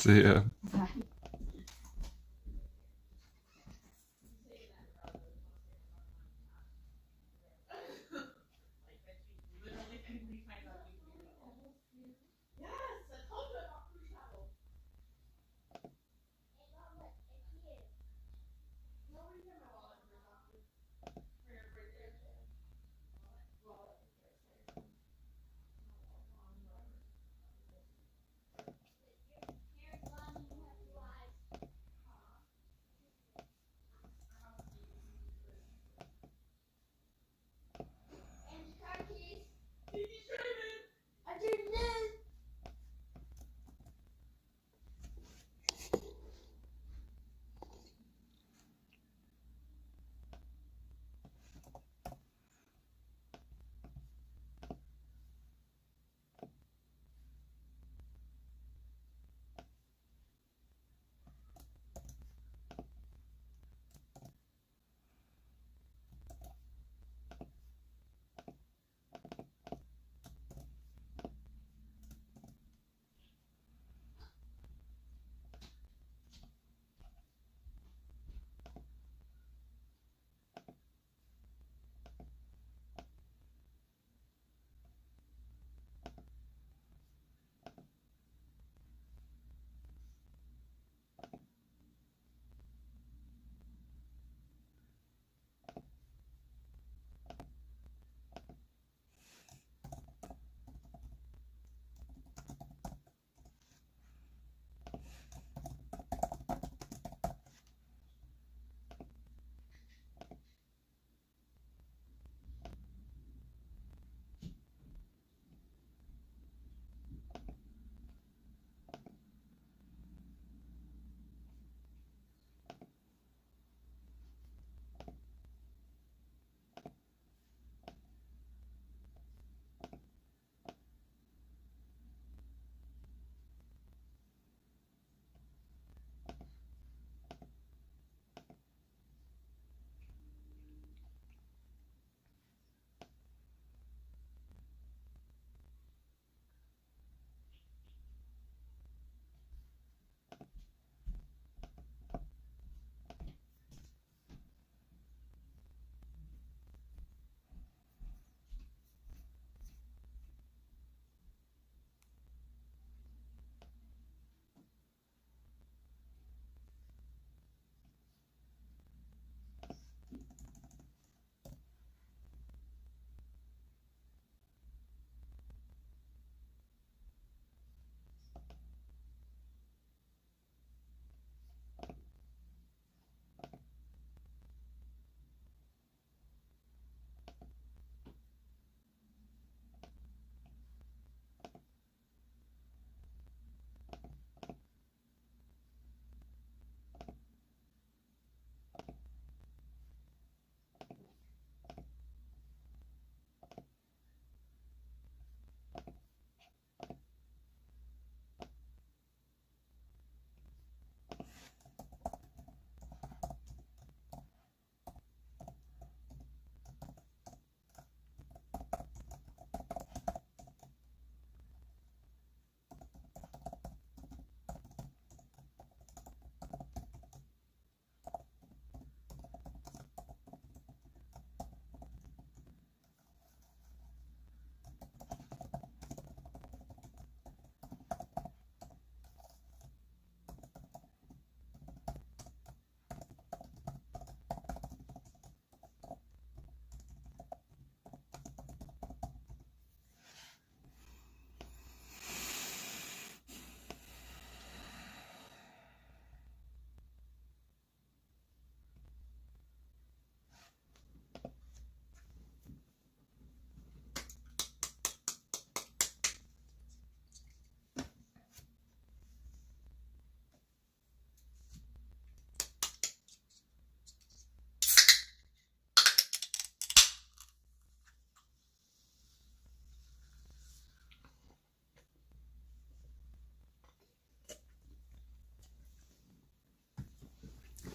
See ya.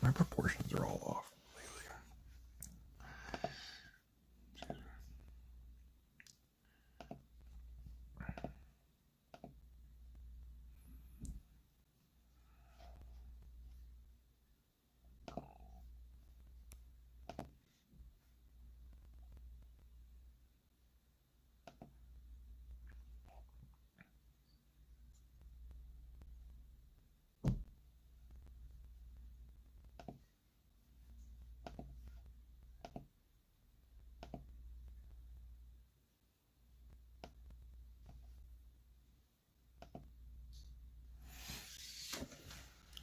My proportions are all off lately.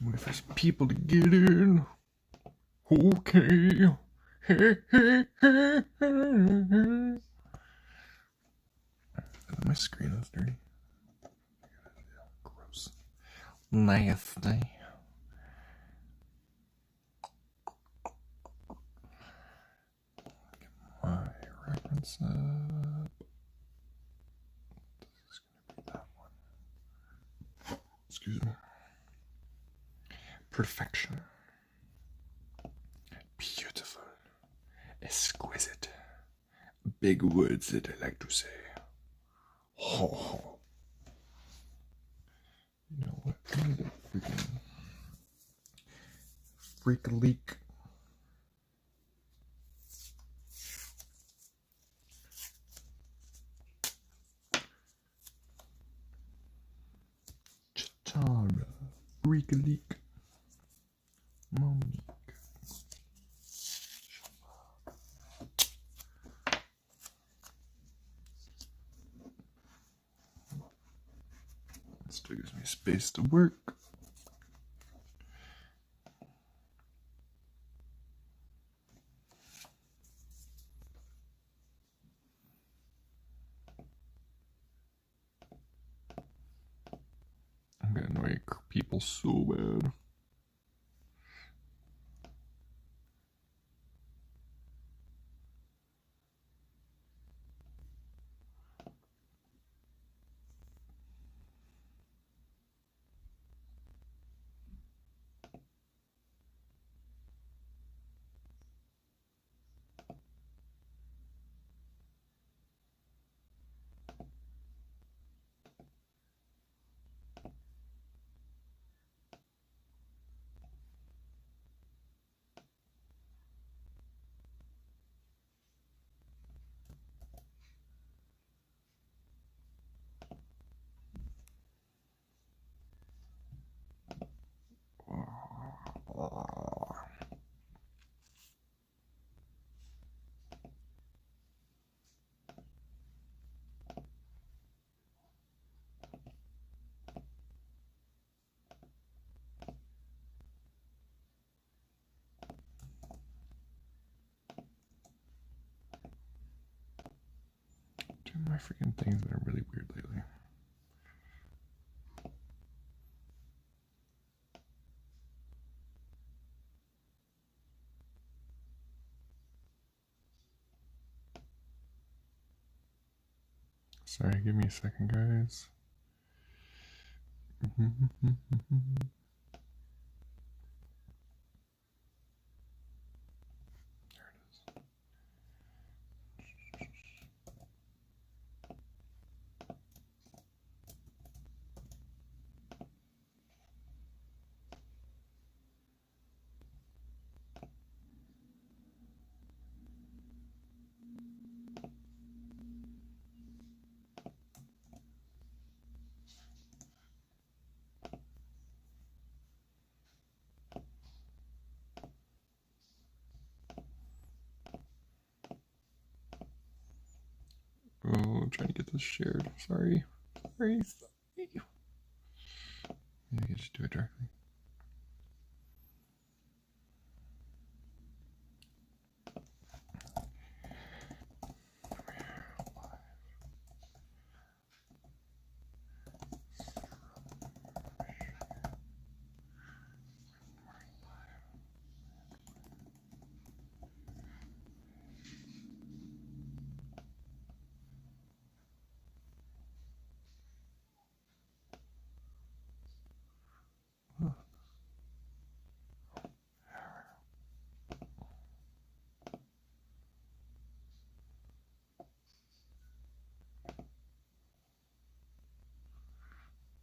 Wait for some people to get in. Okay. My screen is dirty. Gross. Nasty. Get my reference up. This is going to be that one. Excuse me. Perfection. Beautiful. Exquisite. Big words that I like to say. Oh. You know what? I need a freak leak. Chitara. Freak leak. Monique. Still gives me space to work. I'm gonna annoy people so bad. Doing my freaking things that are really weird lately. Sorry, give me a second, guys. There it is. Oh, I'm trying to get this shared. Sorry. Sorry. Maybe I can just do it directly.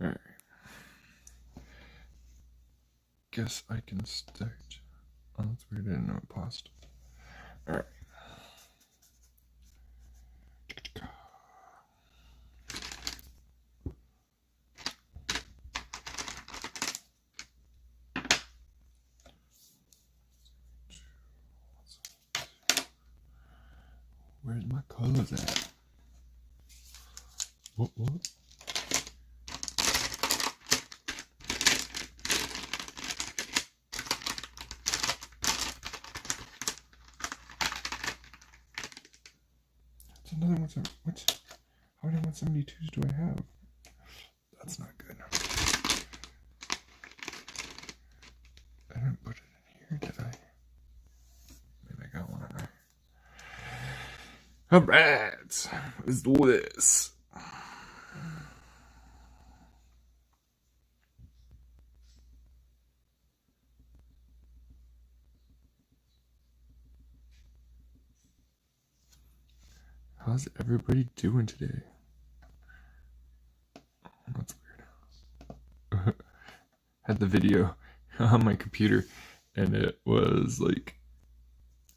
Alright. Guess I can start. Oh, that's weird. I didn't know it paused. Alright. Where's my colors at? What? another 170. What? How many 172s do I have? That's not good. I didn't put it in here, did I? Maybe I got one in there. Alright, let's do this. How's everybody doing today? That's weird. Had the video on my computer and it was like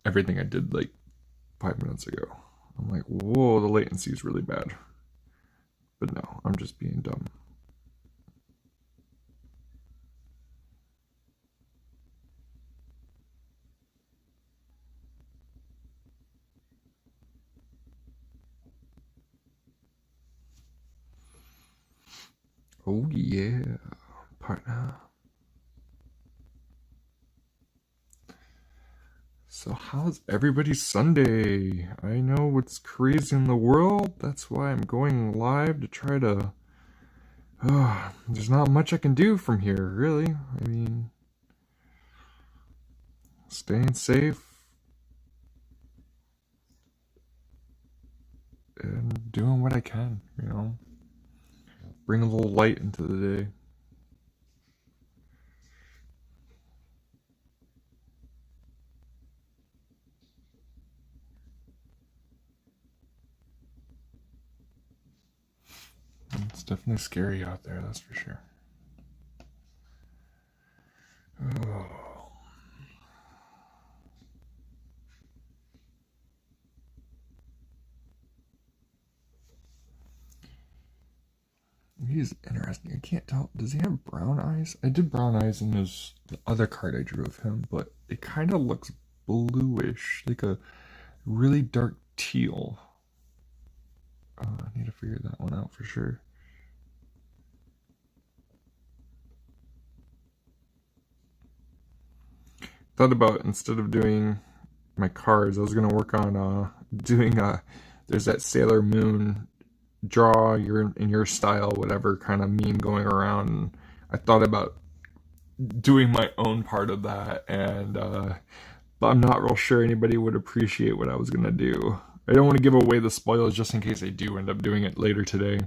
everything I did like 5 minutes ago. I'm like, whoa, the latency is really bad. But no, I'm just being dumb. Oh yeah, partner. So how's everybody's Sunday? I know what's crazy in the world. That's why I'm going live to try to... there's not much I can do from here, really. I mean... staying safe. And doing what I can, you know. Bring a little light into the day. It's definitely scary out there, that's for sure. Oh. He's interesting. I can't tell. Does he have brown eyes? I did brown eyes in the other card I drew of him, but it kind of looks bluish, like a really dark teal. I need to figure that one out for sure. Thought about, instead of doing my cards, I was going to work on doing there's that Sailor Moon draw in your style, whatever kind of meme going around. And I thought about doing my own part of that, and but I'm not real sure anybody would appreciate what I was going to do. I don't want to give away the spoilers just in case I do end up doing it later today.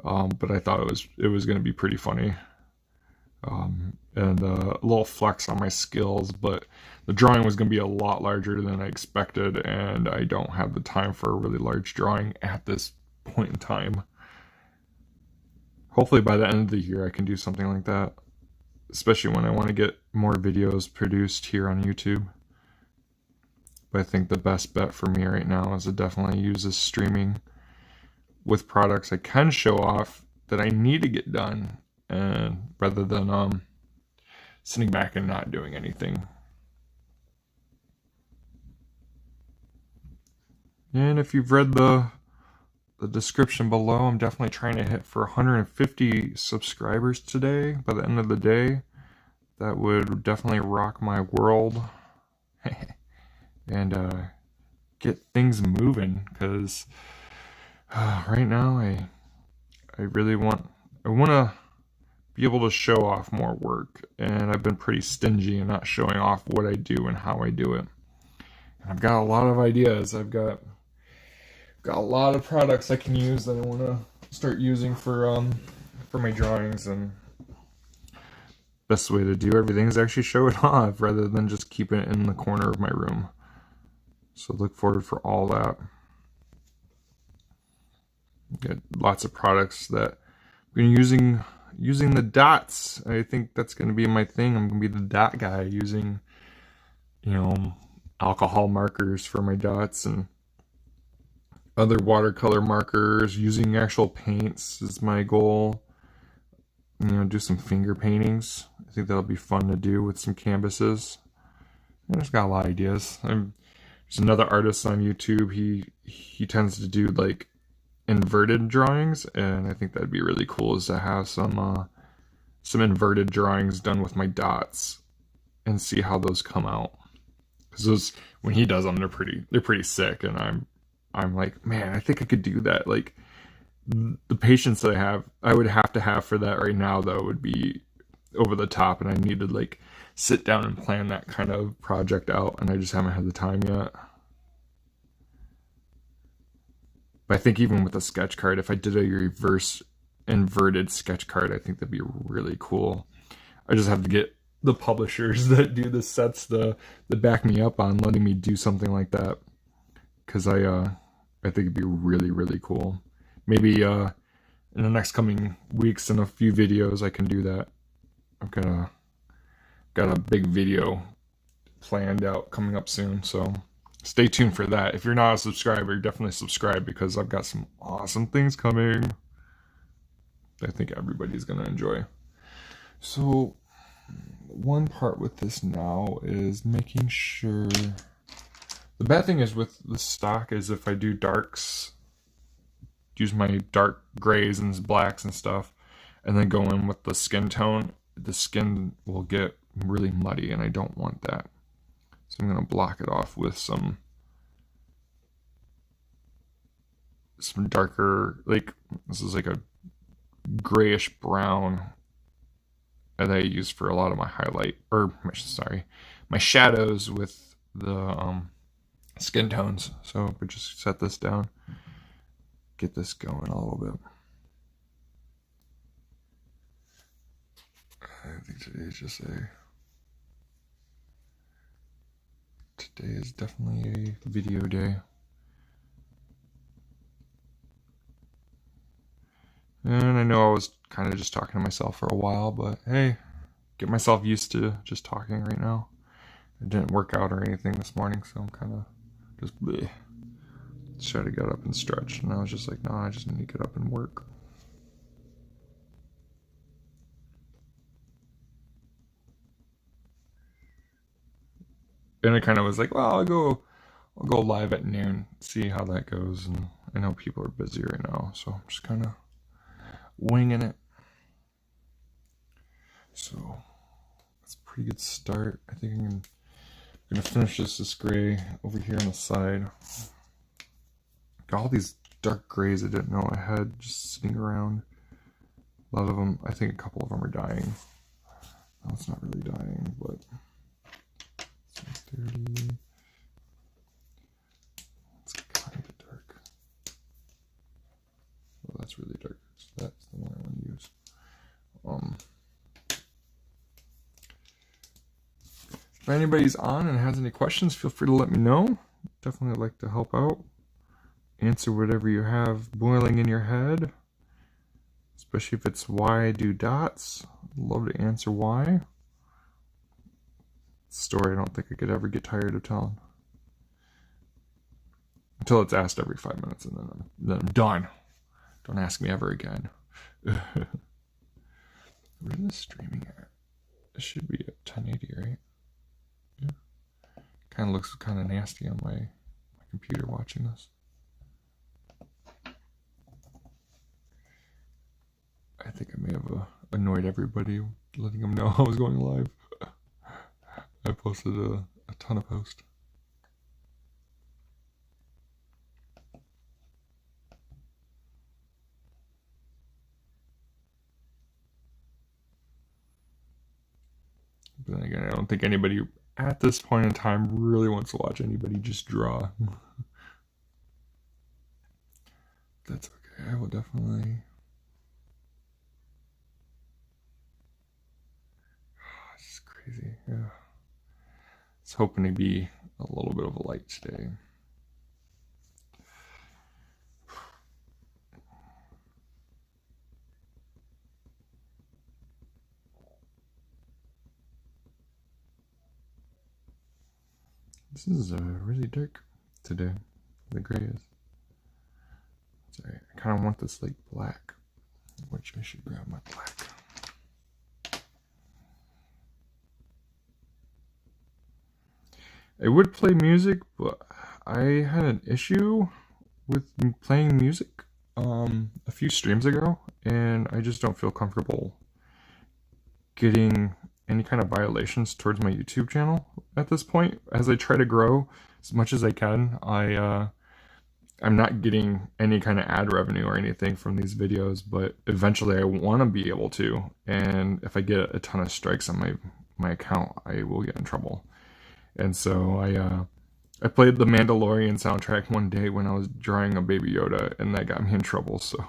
But I thought it was going to be pretty funny. And a little flex on my skills, but the drawing was going to be a lot larger than I expected, and I don't have the time for a really large drawing at this point in time. Hopefully by the end of the year I can do something like that, especially when I want to get more videos produced here on YouTube. But I think the best bet for me right now is to definitely use this streaming with products I can show off that I need to get done, and rather than sitting back and not doing anything. And if you've read the description below, I'm definitely trying to hit for 150 subscribers today by the end of the day. That would definitely rock my world. And get things moving, because right now I really want to be able to show off more work, and I've been pretty stingy in not showing off what I do and how I do it. And I've got a lot of ideas. I've got a lot of products I can use that I want to start using for my drawings, and best way to do everything is actually show it off rather than just keep it in the corner of my room. So look forward for all that. Got lots of products that I've been using the dots. I think that's going to be my thing. I'm going to be the dot guy, using, you know, alcohol markers for my dots and other watercolor markers. Using actual paints is my goal. You know, do some finger paintings. I think that'll be fun to do with some canvases. I just got a lot of ideas. There's another artist on YouTube. He tends to do like inverted drawings, and I think that'd be really cool, is to have some inverted drawings done with my dots and see how those come out. Because those, when he does them, they're pretty sick, and I'm I'm like, man, I think I could do that. Like, the patience that I would have to have for that right now, though, would be over the top, and I need to like sit down and plan that kind of project out, and I just haven't had the time yet. But I think even with a sketch card, if I did a reverse inverted sketch card, I think that'd be really cool. I just have to get the publishers that do the sets that back me up on letting me do something like that, because I think it'd be really, really cool. Maybe in the next coming weeks in a few videos I can do that. I've got a big video planned out coming up soon, so stay tuned for that. If you're not a subscriber, definitely subscribe, because I've got some awesome things coming that I think everybody's gonna enjoy. So one part with this now is making sure. The bad thing is with the stock is if I do darks, use my dark grays and blacks and stuff, and then go in with the skin tone, the skin will get really muddy, and I don't want that. So I'm going to block it off with some darker, like, this is like a grayish brown that I use for a lot of my highlight, or sorry, my shadows with the skin tones. So we just set this down, get this going a little bit. I think today is definitely a video day. And I know I was kind of just talking to myself for a while, but hey, get myself used to just talking right now. It didn't work out or anything this morning, so I'm kind of just bleh. Try to get up and stretch, and I was just like, no, I just need to get up and work. And I kind of was like, well, I'll go live at noon, see how that goes. And I know people are busy right now, so I'm just kind of winging it. So that's a pretty good start. I think I'm gonna finish this gray over here on the side. Got all these dark grays I didn't know I had just sitting around. A lot of them, I think a couple of them are dying. No, it's not really dying, but 30. It's kind of dark. Oh, that's really dark. So that's the one I want to use. If anybody's on and has any questions, feel free to let me know. Definitely like to help out. Answer whatever you have boiling in your head. Especially if it's why I do dots. I'd love to answer why. Story I don't think I could ever get tired of telling. Until it's asked every 5 minutes, and then I'm done. Don't ask me ever again. Where is this streaming at? It should be at 1080, right? Yeah. Kind of looks kind of nasty on my computer watching this. I think I may have annoyed everybody, letting them know I was going live. I posted a ton of posts. But then again, I don't think anybody at this point in time really wants to watch anybody just draw. That's okay. I will definitely. This is crazy. Yeah. I was hoping to be a little bit of a light today. This is really dark today. The gray is. Sorry, I kind of want this like black, which I should grab my black. I would play music, but I had an issue with playing music a few streams ago, and I just don't feel comfortable getting any kind of violations towards my YouTube channel at this point. As I try to grow as much as I can, I I'm not getting any kind of ad revenue or anything from these videos, but eventually I want to be able to. And if I get a ton of strikes on my account, I will get in trouble. And so I played the Mandalorian soundtrack one day when I was drawing a Baby Yoda, and that got me in trouble. So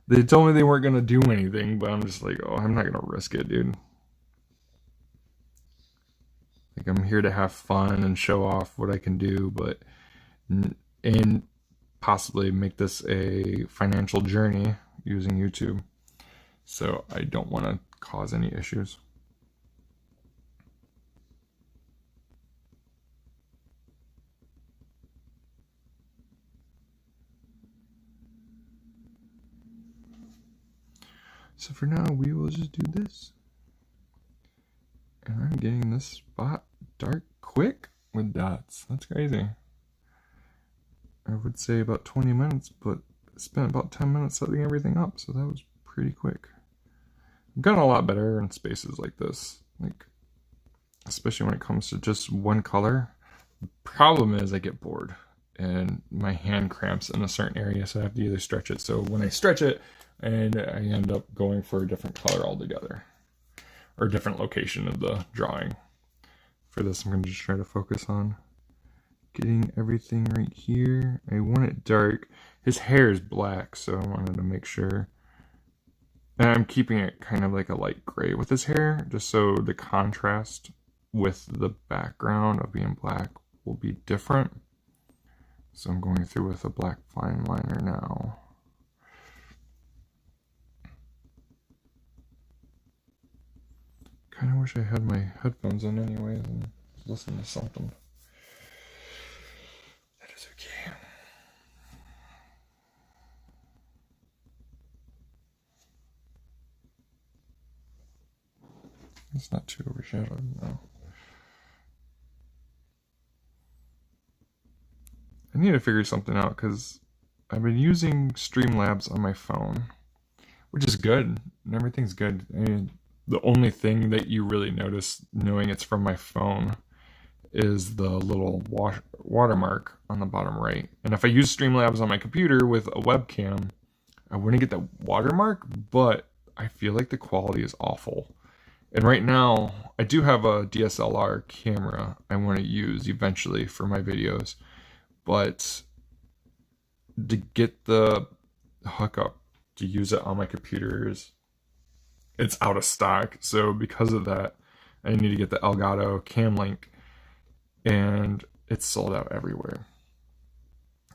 they told me they weren't going to do anything, but I'm just like, oh, I'm not going to risk it, dude. Like, I'm here to have fun and show off what I can do, but and possibly make this a financial journey using YouTube. So I don't want to cause any issues. So for now, we will just do this. And I'm getting this spot dark quick with dots. That's crazy. I would say about 20 minutes, but I spent about 10 minutes setting everything up, so that was pretty quick. I've gotten a lot better in spaces like this, like especially when it comes to just one color. The problem is I get bored and my hand cramps in a certain area, so I have to either stretch it. So when I stretch it, and I end up going for a different color altogether, or a different location of the drawing. For this, I'm going to just try to focus on getting everything right here. I want it dark. His hair is black, so I wanted to make sure. And I'm keeping it kind of like a light gray with his hair, just so the contrast with the background of being black will be different. So I'm going through with a black fine liner now. Kind of wish I had my headphones in anyway and listen to something. That is okay. It's not too overshadowed now. I need to figure something out because I've been using Streamlabs on my phone, which is good, and everything's good. I mean, the only thing that you really notice knowing it's from my phone is the little watermark on the bottom right. And if I use Streamlabs on my computer with a webcam, I wouldn't get that watermark, but I feel like the quality is awful. And right now, I do have a DSLR camera I want to use eventually for my videos, but to get the hookup to use it on my computers, it's out of stock. So because of that, I need to get the Elgato Cam Link, and it's sold out everywhere.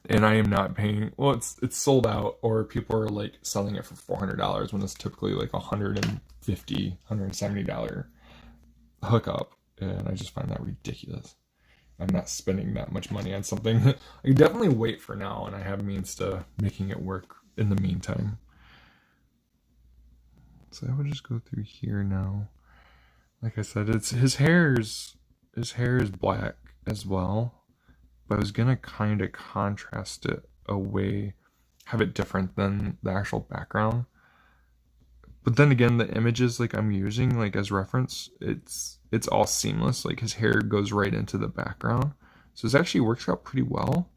And I am not paying, well, it's sold out, or people are like selling it for $400 when it's typically like $150, $170 hookup. And I just find that ridiculous. I'm not spending that much money on something. I can definitely wait for now, and I have means to making it work in the meantime. So I would just go through here now. Like I said, his hair is black as well, but I was gonna kind of contrast it away, have it different than the actual background. But then again, the images like I'm using like as reference, it's all seamless. Like his hair goes right into the background, so this actually works out pretty well.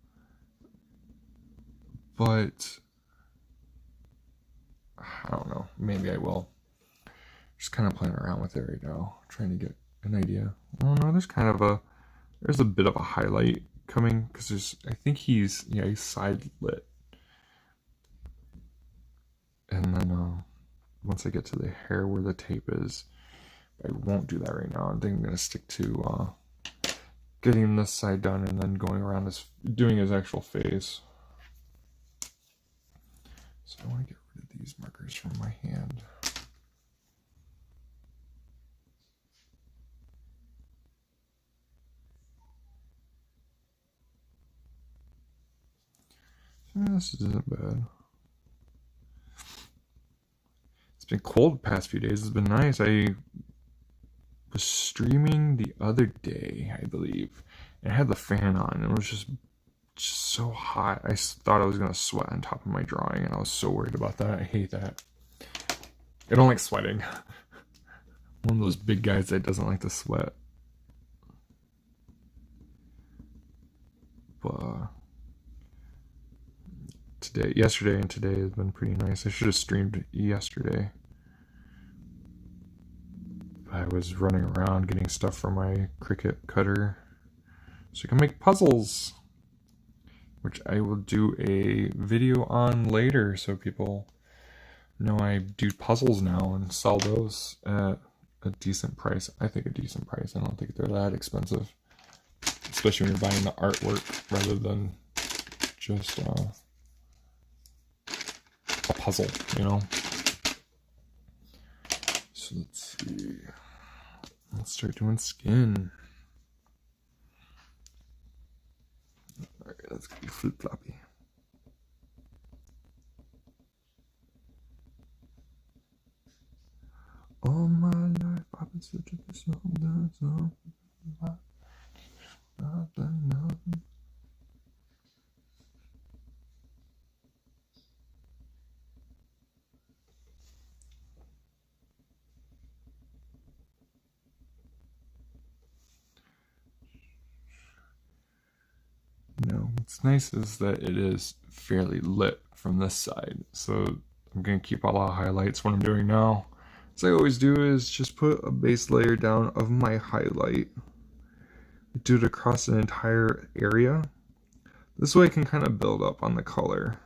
But I don't know, maybe I will. Just kind of playing around with it right now, trying to get an idea. Oh no, there's a bit of a highlight coming, because I think he's side lit. And then once I get to the hair where the tape is, I won't do that right now. I think I'm gonna stick to getting this side done and then going around doing his actual face. So I want to get rid of these markers from my hand. This isn't bad. It's been cold the past few days. It's been nice. I was streaming the other day, I believe, and I had the fan on. It was just so hot. I thought I was gonna sweat on top of my drawing, and I was so worried about that. I hate that. I don't like sweating. One of those big guys that doesn't like to sweat. But yesterday and today has been pretty nice. I should have streamed yesterday. I was running around getting stuff for my Cricut cutter so I can make puzzles, which I will do a video on later so people know I do puzzles now and sell those at a decent price. I think a decent price. I don't think they're that expensive, especially when you're buying the artwork rather than just a puzzle, you know. So let's see. Let's start doing skin. Alright, let's get flip-floppy. All my life I've been searching for something, nothing. No, what's nice is that it is fairly lit from this side, so I'm going to keep all the highlights. What I'm doing now, as I always do, is just put a base layer down of my highlight, do it across an entire area. This way I can kind of build up on the color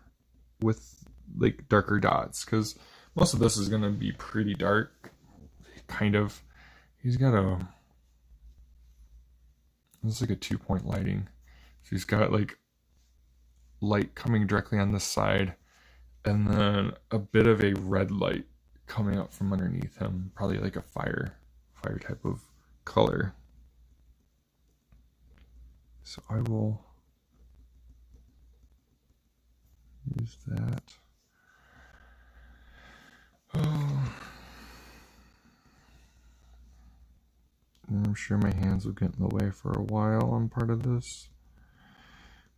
with like darker dots, because most of this is going to be pretty dark, kind of. He's got this is like a 2-point lighting. So he's got like light coming directly on this side and then a bit of a red light coming up from underneath him, probably like a fire type of color. So I will use that. Oh. And I'm sure my hands will get in the way for a while on part of this.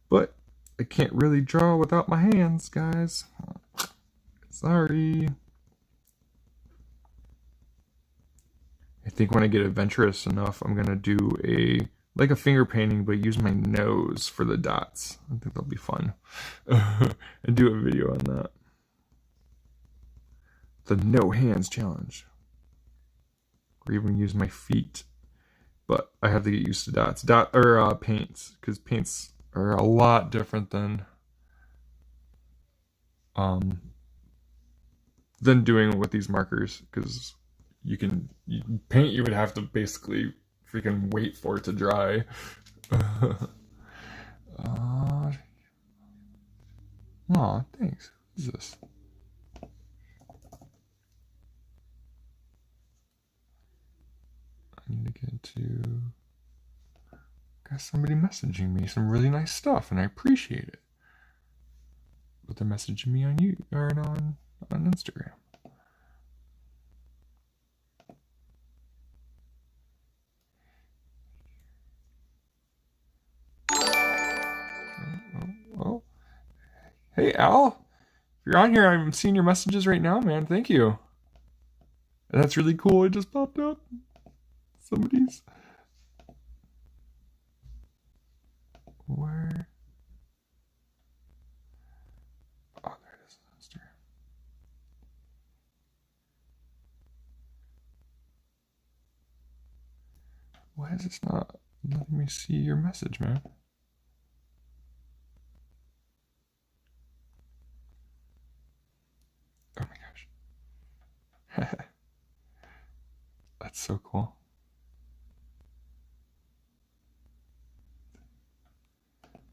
But I can't really draw without my hands, guys. Sorry. I think when I get adventurous enough, I'm going to do like a finger painting, but use my nose for the dots. I think that'll be fun. And do a video on that. The no hands challenge. Or even use my feet. But I have to get used to dots. Paints. Because paints are a lot different than doing it with these markers, because paint you would have to basically freaking wait for it to dry. Aw, thanks. What is this? I need to get to... Got somebody messaging me some really nice stuff, and I appreciate it. But they're messaging me on you or on Instagram. Oh. Hey Al, if you're on here, I'm seeing your messages right now, man. Thank you. That's really cool. It just popped up. Somebody's. Where? Oh, there it is. Instagram. Why is this not letting me see your message, man? Oh my gosh. That's so cool.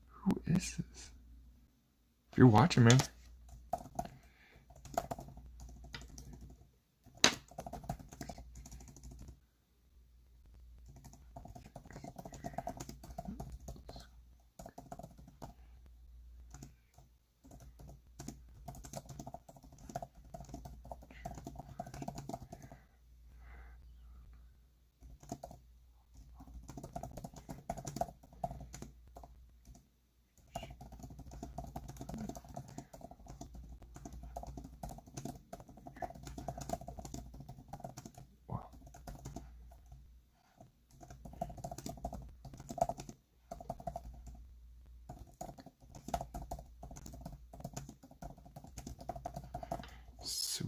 Who is this? If you're watching, man.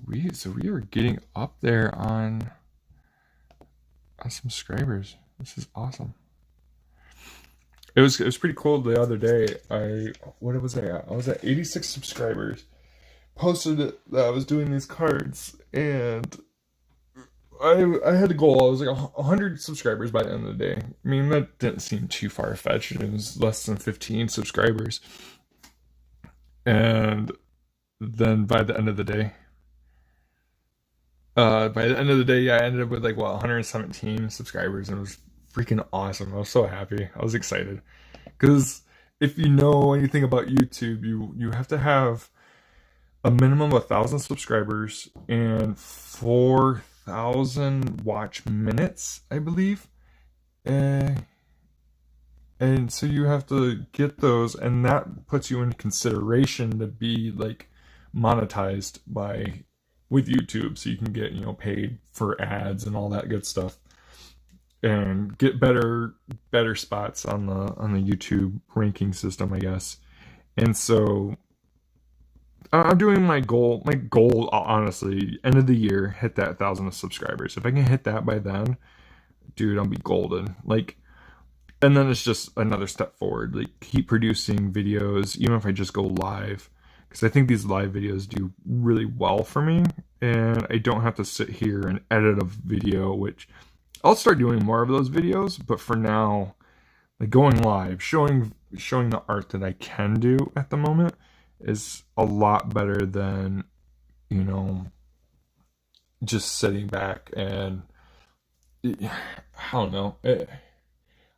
we are getting up there on subscribers. This is awesome. It was pretty cool the other day. What was I at? I was at 86 subscribers. Posted that I was doing these cards, and I had a goal. I was like 100 subscribers by the end of the day. I mean, that didn't seem too far-fetched. It was less than 15 subscribers. And then by the end of the day, yeah, I ended up with like 117 subscribers, and it was freaking awesome. I was so happy. I was excited because if you know anything about YouTube, you have to have a minimum of 1,000 subscribers and 4,000 watch minutes, I believe. And so you have to get those, and that puts you in consideration to be like monetized with YouTube, so you can get paid for ads and all that good stuff, and get better spots on the YouTube ranking system, I guess. And so I'm doing my goal. My goal, honestly, end of the year, hit that 1,000 subscribers. If I can hit that by then, dude, I'll be golden. Like, and then it's just another step forward. Like, keep producing videos, even if I just go live, because I think these live videos do really well for me, and I don't have to sit here and edit a video, which I'll start doing more of those videos. But for now, like, going live, showing the art that I can do at the moment is a lot better than, just sitting back and, I don't know.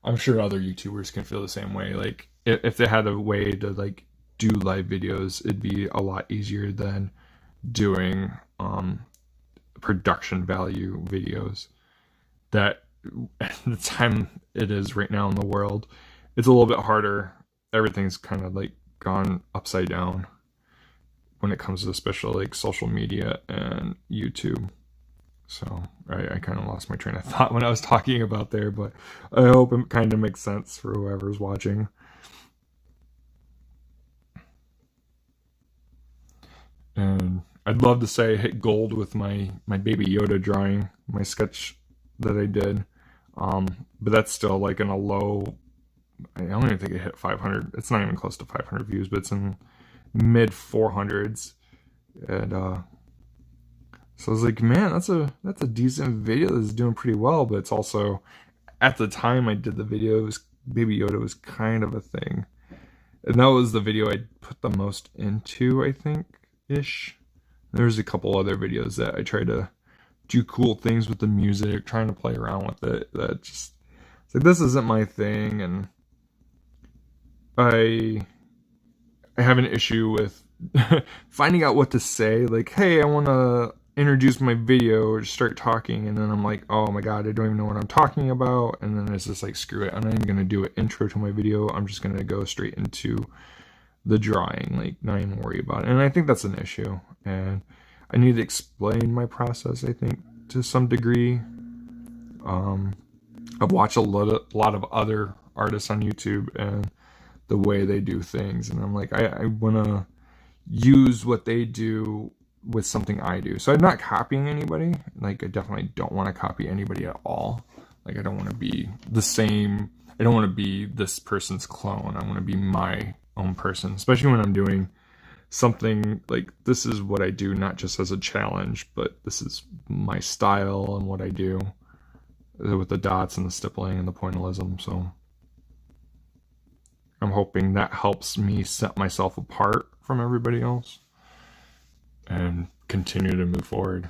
I'm sure other YouTubers can feel the same way. Like, if they had a way to like do live videos, it'd be a lot easier than doing production value videos. That at the time it is right now in the world, it's a little bit harder. Everything's kind of like gone upside down when it comes to especially like social media and YouTube. So I kind of lost my train of thought when I was talking about there, but I hope it kind of makes sense for whoever's watching. And I'd love to say I hit gold with my Baby Yoda drawing, my sketch that I did, but that's still like in a low. I don't even think it hit 500. It's not even close to 500 views, but it's in mid 400s. And so I was like, man, that's a decent video that's doing pretty well. But it's also, at the time I did the video, Baby Yoda was kind of a thing, and that was the video I put the most into, I think, ish. There's a couple other videos that I tried to do cool things with the music, trying to play around with it. That just, it's like, this isn't my thing, and I have an issue with finding out what to say. Like, hey, I want to introduce my video or start talking, and then I'm like, oh my god, I don't even know what I'm talking about, and then it's just like, screw it, I'm not even going to do an intro to my video. I'm just going to go straight into the drawing, like, not even worry about it. And I think that's an issue, and I need to explain my process, I think, to some degree. I've watched a lot of other artists on YouTube and the way they do things, and I'm like, I want to use what they do with something I do. So I'm not copying anybody. Like, I definitely don't want to copy anybody at all. Like, I don't want to be the same. I don't want to be this person's clone. I want to be my own person, especially when I'm doing something like, this is what I do, not just as a challenge, but this is my style and what I do with the dots and the stippling and the pointillism. So I'm hoping that helps me set myself apart from everybody else and continue to move forward.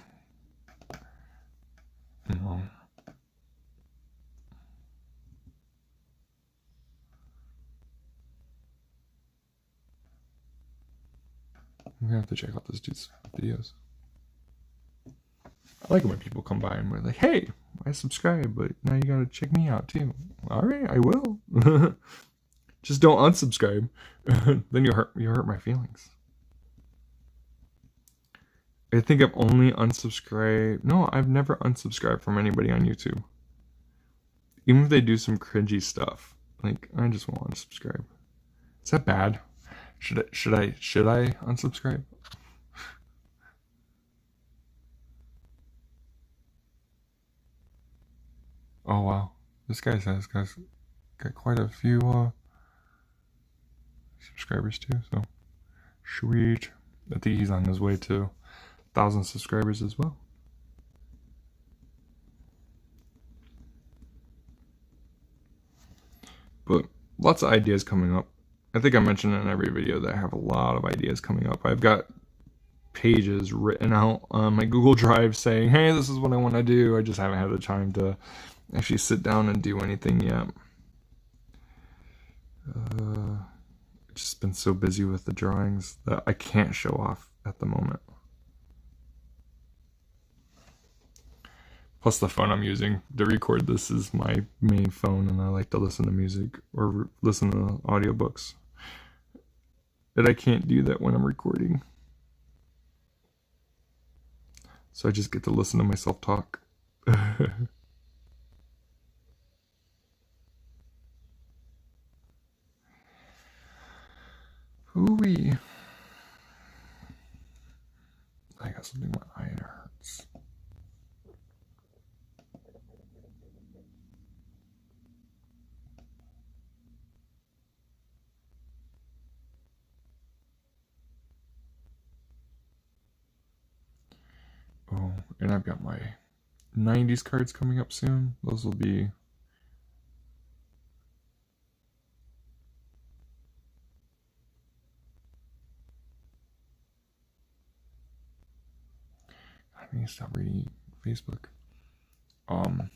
I'm gonna have to check out this dude's videos. I like it when people come by and we're like, hey, I subscribe, but now you gotta check me out too. Alright, I will. Just don't unsubscribe. Then you hurt my feelings. I think I've only unsubscribed. No, I've never unsubscribed from anybody on YouTube. Even if they do some cringy stuff, like, I just won't unsubscribe. Is that bad? Should I unsubscribe? Oh wow, this guy's got quite a few subscribers too. So sweet. I think he's on his way to 1,000 subscribers as well. But lots of ideas coming up. I think I mentioned in every video that I have a lot of ideas coming up. I've got pages written out on my Google Drive saying, hey, this is what I want to do. I just haven't had the time to actually sit down and do anything yet. I've just been so busy with the drawings that I can't show off at the moment. Plus the phone I'm using to record this is my main phone, and I like to listen to music or listen to audiobooks. And I can't do that when I'm recording. So I just get to listen to myself talk. Ooh-wee. I got something in my eye and it hurts. Oh, and I've got my 90s cards coming up soon. Those will be... I need to stop reading Facebook. God,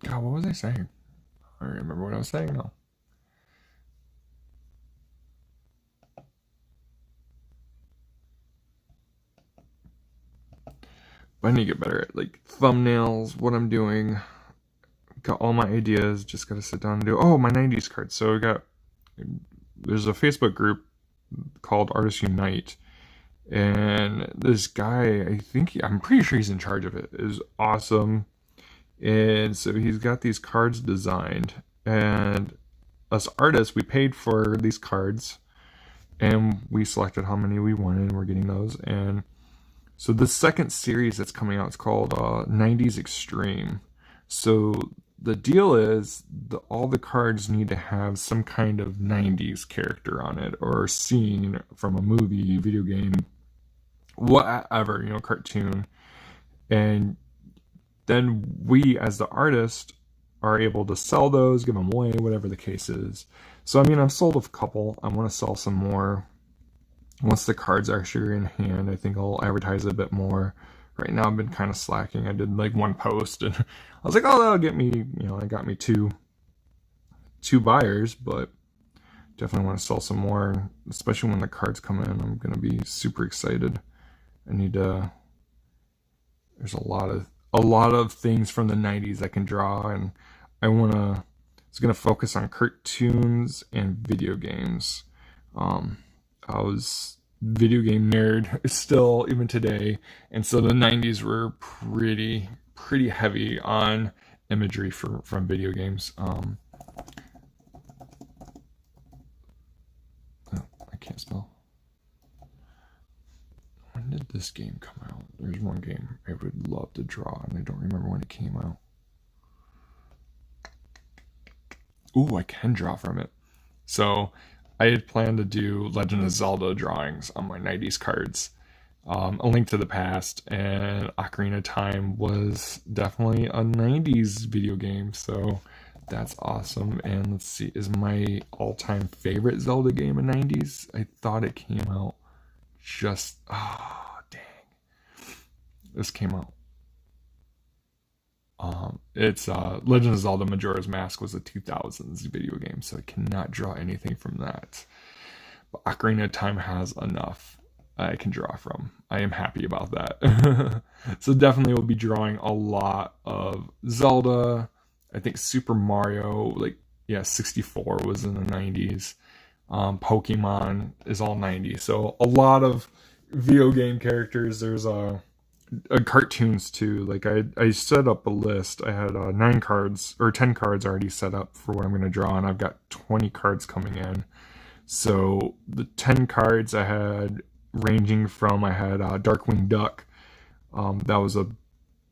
what was I saying? I don't remember what I was saying now. But I need to get better at like thumbnails, what I'm doing. Got all my ideas, just gotta sit down and do. Oh, my 90s cards. So there's a Facebook group called Artists Unite. And this guy, I'm pretty sure he's in charge of it, is awesome. And so he's got these cards designed. And us artists, we paid for these cards. And we selected how many we wanted, and we're getting those. And so the second series that's coming out is called 90s Extreme. So the deal is all the cards need to have some kind of 90s character on it, or scene from a movie, video game, whatever, cartoon. And then we, as the artist, are able to sell those, give them away, whatever the case is. So, I've sold a couple. I want to sell some more. Once the cards are actually in hand, I think I'll advertise a bit more. Right now, I've been kind of slacking. I did like one post, and I was like, oh, that'll get me, it got me two buyers, but definitely want to sell some more, especially when the cards come in. I'm going to be super excited. There's a lot of things from the 90s I can draw, and I was going to focus on cartoons and video games. I was video game nerd still, even today, and so the 90s were pretty heavy on imagery from video games. Oh, I can't spell. When did this game come out? There's one game I would love to draw, and I don't remember when it came out. Ooh, I can draw from it. So I had planned to do Legend of Zelda drawings on my 90s cards. A Link to the Past and Ocarina of Time was definitely a 90s video game, so that's awesome. And let's see, is my all-time favorite Zelda game a 90s? I thought it came out dang. This came out. It's Legend of Zelda Majora's Mask was a 2000s video game, so I cannot draw anything from that. But Ocarina of Time has enough I can draw from. I am happy about that. So definitely will be drawing a lot of Zelda. I think Super Mario, 64 was in the 90s. Pokemon is all 90s. So a lot of video game characters. There's cartoons too. I set up a list. I had 9 cards or 10 cards already set up for what I'm going to draw, and I've got 20 cards coming in. So the 10 cards I had ranging from, I had Darkwing Duck. That was a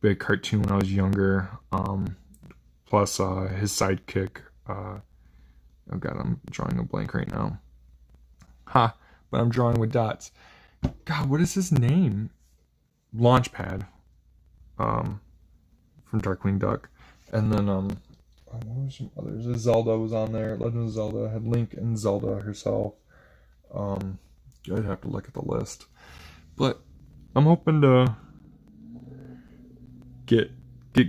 big cartoon when I was younger. Plus his sidekick. Oh god, I'm drawing a blank right now. Ha! But I'm drawing with dots. God, what is his name? Launchpad. From Darkwing Duck. And then what were some others? Zelda was on there. Legend of Zelda had Link and Zelda herself. I'd have to look at the list, but I'm hoping to get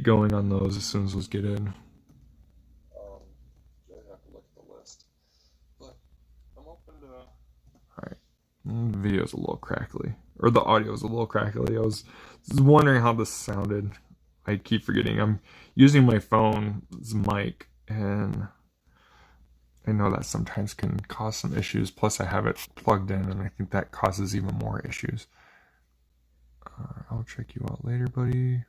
going on those as soon as those get in. I'd have to look at the list, but I'm hoping to. All right, the video's a little crackly, or the audio's a little crackly. I was wondering how this sounded. I keep forgetting I'm using my phone's mic, and I know that sometimes can cause some issues. Plus, I have it plugged in, and I think that causes even more issues. I'll check you out later, buddy.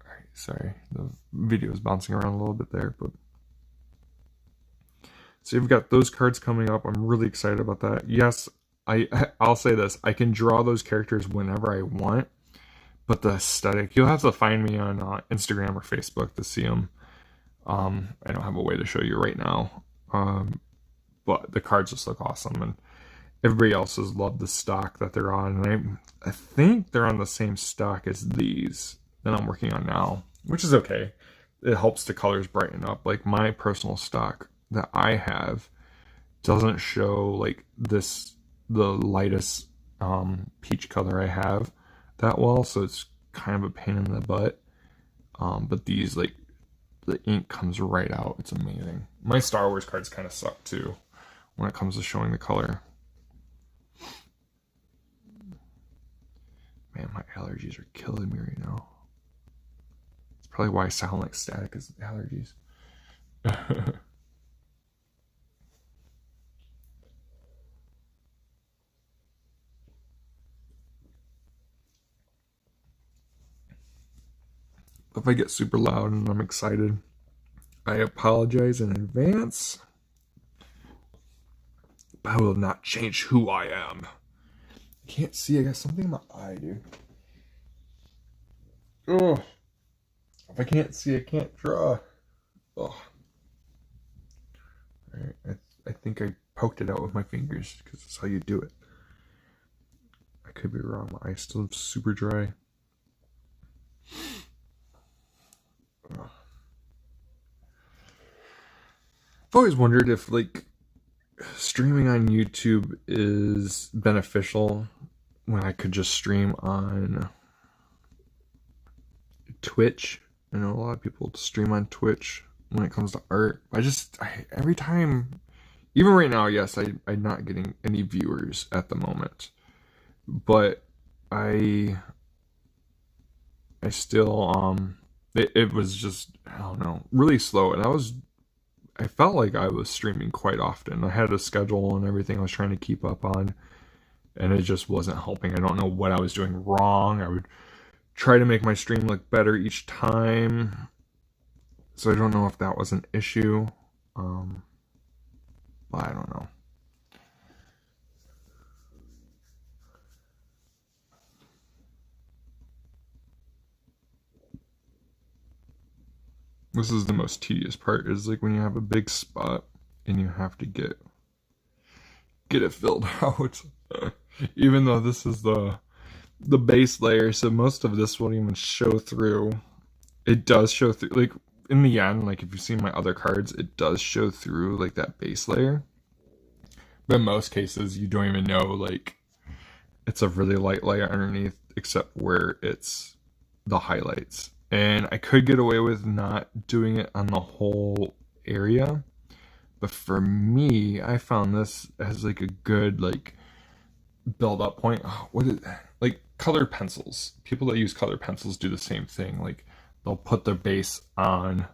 Alright, sorry. The video is bouncing around a little bit there, but... So you've got those cards coming up. I'm really excited about that. Yes, I'll say this. I can draw those characters whenever I want. But the aesthetic, you'll have to find me on Instagram or Facebook to see them. I don't have a way to show you right now. But the cards just look awesome. And everybody else has loved the stock that they're on. And I think they're on the same stock as these that I'm working on now, which is okay. It helps the colors brighten up. Like my personal stock that I have doesn't show like this, the lightest peach color I have that well, so it's kind of a pain in the butt. But these, like, the ink comes right out. It's amazing. My Star Wars cards kind of suck too when it comes to showing the color. Man, my allergies are killing me right now. It's probably why I sound like static, is allergies. If I get super loud and I'm excited, I apologize in advance. But I will not change who I am. I can't see. I got something in my eye, dude. Oh, if I can't see, I can't draw. Oh. Alright, I think I poked it out with my fingers because that's how you do it. I could be wrong. My eye's still super dry. I've always wondered if like streaming on YouTube is beneficial when I could just stream on Twitch. I know a lot of people stream on Twitch when it comes to art. Every time, even right now, yes, I'm not getting any viewers at the moment, but I still it was just, I don't know, really slow, and I felt like I was streaming quite often. I had a schedule and everything I was trying to keep up on, and it just wasn't helping. I don't know what I was doing wrong. I would try to make my stream look better each time, so I don't know if that was an issue. But I don't know. This is the most tedious part, is like when you have a big spot and you have to get it filled out. Even though this is the base layer, so most of this won't even show through. It does show through, like in the end, like if you've seen my other cards, it does show through like that base layer. But in most cases, you don't even know, like it's a really light layer underneath, except where it's the highlights. And I could get away with not doing it on the whole area. But for me, I found this as like a good like build up point. Oh, what is like colored pencils? People that use colored pencils do the same thing. Like they'll put their base on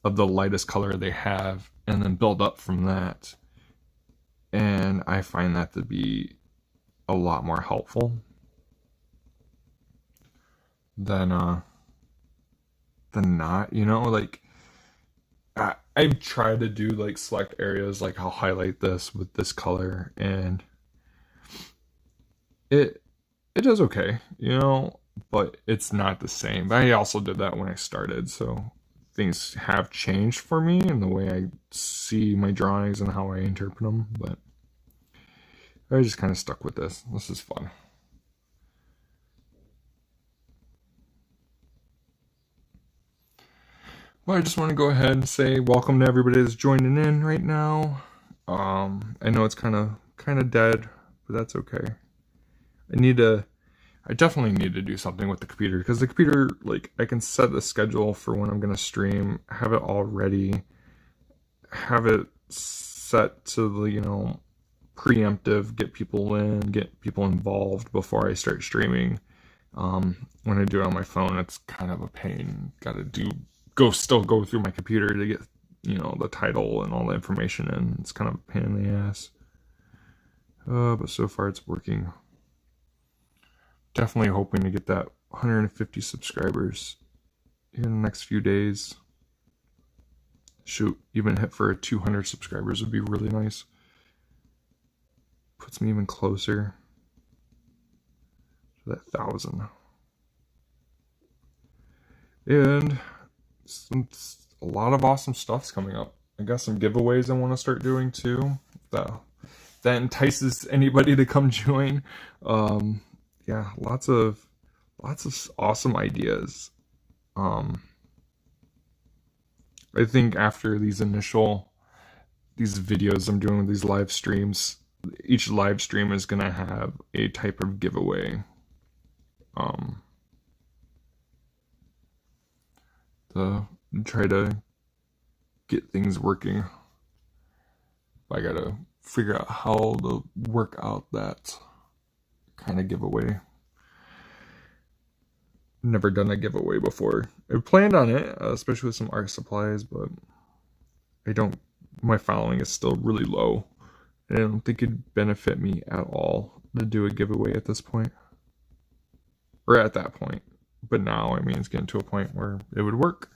of the lightest color they have and then build up from that. And I find that to be a lot more helpful than not, you know, like I've tried to do like select areas, like I'll highlight this with this color, and it it does okay, you know, but it's not the same. But I also did that when I started, so things have changed for me in the way I see my drawings and how I interpret them, but I just kind of stuck with this. This is fun. Well, I just want to go ahead and say welcome to everybody that's joining in right now. I know it's kind of dead, but that's okay. I definitely need to do something with the computer, because the computer, like, I can set the schedule for when I'm going to stream, have it all ready, have it set to the, you know, preemptive, get people in, get people involved before I start streaming. When I do it on my phone, it's kind of a pain. Got to still go through my computer to get, you know, the title and all the information in. It's kind of a pain in the ass. But so far it's working. Definitely hoping to get that 150 subscribers here in the next few days. Shoot, even hit for 200 subscribers would be really nice. Puts me even closer to that 1,000. And a lot of awesome stuff's coming up. I got some giveaways I want to start doing too. That entices anybody to come join. Yeah, lots of awesome ideas. I think after these videos I'm doing with these live streams, each live stream is gonna have a type of giveaway. To try to get things working. I gotta figure out how to work out that kind of giveaway. Never done a giveaway before. I planned on it, especially with some art supplies, but my following is still really low. I don't think it'd benefit me at all to do a giveaway at this point. Or at that point. But now, I mean, it's getting to a point where it would work.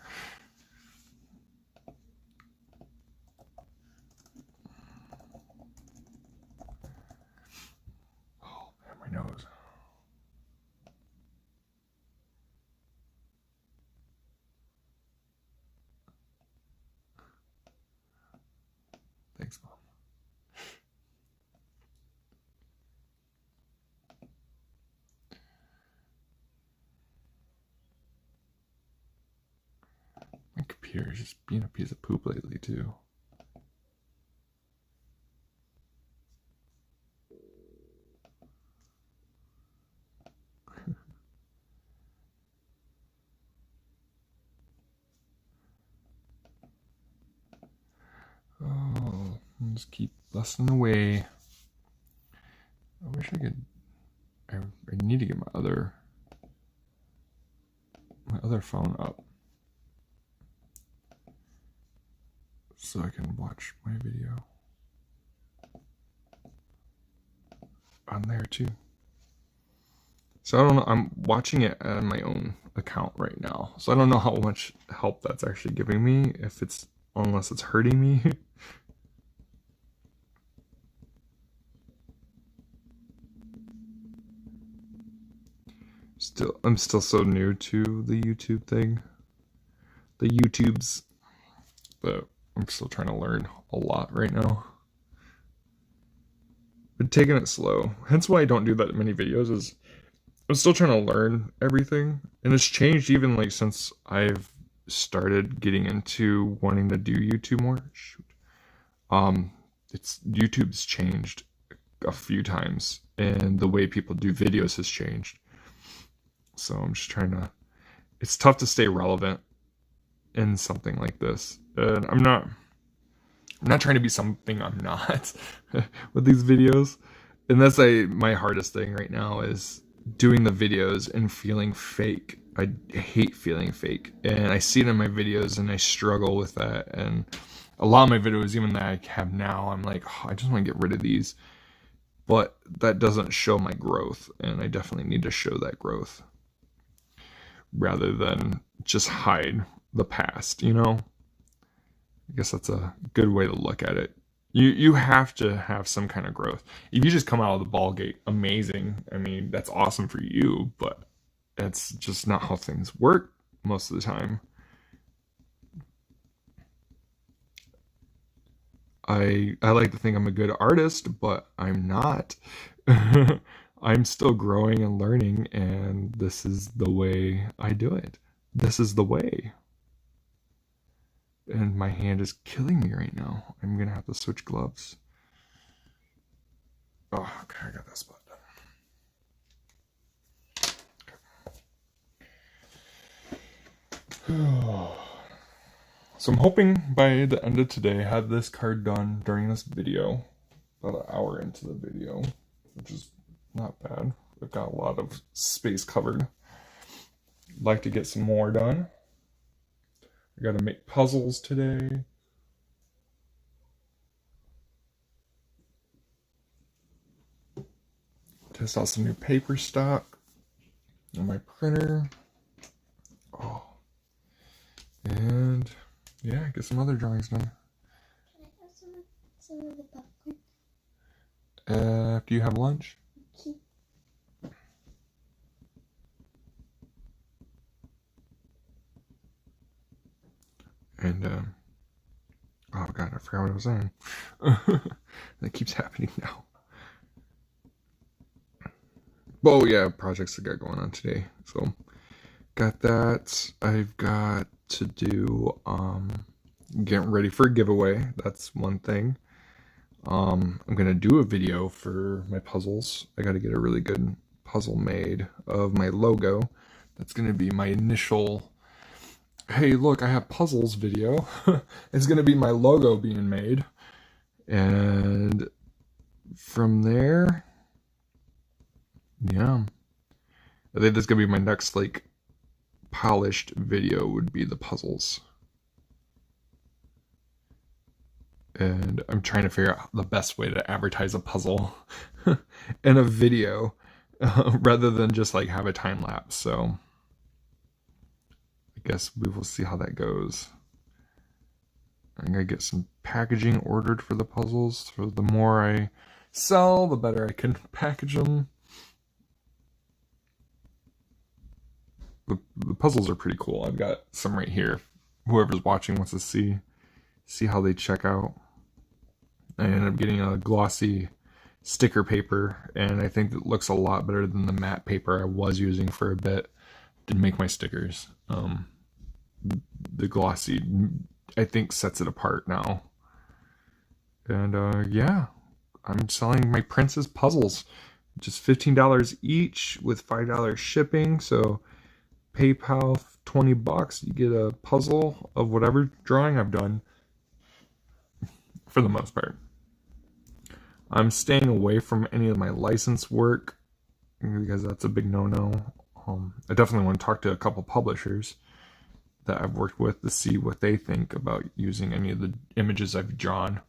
Oh, man, my nose. Thanks, Mom. My computer is just being a piece of poop lately, too. Oh, I'll just keep busting away. I wish I could. I need to get my other phone up so I can watch my video on there too. So I don't know. I'm watching it on my own account right now, so I don't know how much help that's actually giving me. Unless it's hurting me. I'm still so new to the YouTube thing. The YouTubes. But I'm still trying to learn a lot right now. But taking it slow. Hence why I don't do that many videos, is I'm still trying to learn everything. And it's changed even like since I've started getting into wanting to do YouTube more. Shoot. YouTube's changed a few times, and the way people do videos has changed. So I'm just trying to. It's tough to stay relevant in something like this. And I'm not trying to be something I'm not with these videos. And that's my hardest thing right now, is doing the videos and feeling fake. I hate feeling fake, and I see it in my videos, and I struggle with that. And a lot of my videos, even that I have now, I'm like, oh, I just want to get rid of these. But that doesn't show my growth, and I definitely need to show that growth rather than just hide the past, you know? I guess that's a good way to look at it. You have to have some kind of growth. If you just come out of the ball gate amazing, I mean, that's awesome for you, but that's just not how things work most of the time. I like to think I'm a good artist, but I'm not. I'm still growing and learning, and this is the way I do it. This is the way. And my hand is killing me right now. I'm gonna have to switch gloves. Oh, okay, I got that spot done. So I'm hoping by the end of today, I have this card done during this video, about an hour into the video, which is not bad. I've got a lot of space covered. I'd like to get some more done. I gotta make puzzles today. Test out some new paper stock on my printer. Oh. And yeah, get some other drawings done. Can I have some of the popcorn? After you have lunch? Okay. And, oh god, I forgot what I was saying. That keeps happening now. Oh yeah, projects I got going on today. So, got that. I've got to do, getting ready for a giveaway. That's one thing. I'm gonna do a video for my puzzles. I gotta get a really good puzzle made of my logo. That's gonna be my initial, hey look, I have puzzles video. It's gonna be my logo being made. And from there, yeah, I think that's gonna be my next like polished video, would be the puzzles. And I'm trying to figure out the best way to advertise a puzzle in a video, rather than just like have a time lapse. So I guess we will see how that goes. I'm gonna get some packaging ordered for the puzzles. So the more I sell, the better I can package them. The puzzles are pretty cool. I've got some right here. Whoever's watching wants to see how they check out. I ended up getting a glossy sticker paper, and I think it looks a lot better than the matte paper I was using for a bit to make my stickers. The glossy, I think, sets it apart now. And yeah, I'm selling my Princess puzzles. Just $15 each with $5 shipping. So PayPal, $20, you get a puzzle of whatever drawing I've done, for the most part. I'm staying away from any of my license work because that's a big no-no. I definitely want to talk to a couple publishers that I've worked with to see what they think about using any of the images I've drawn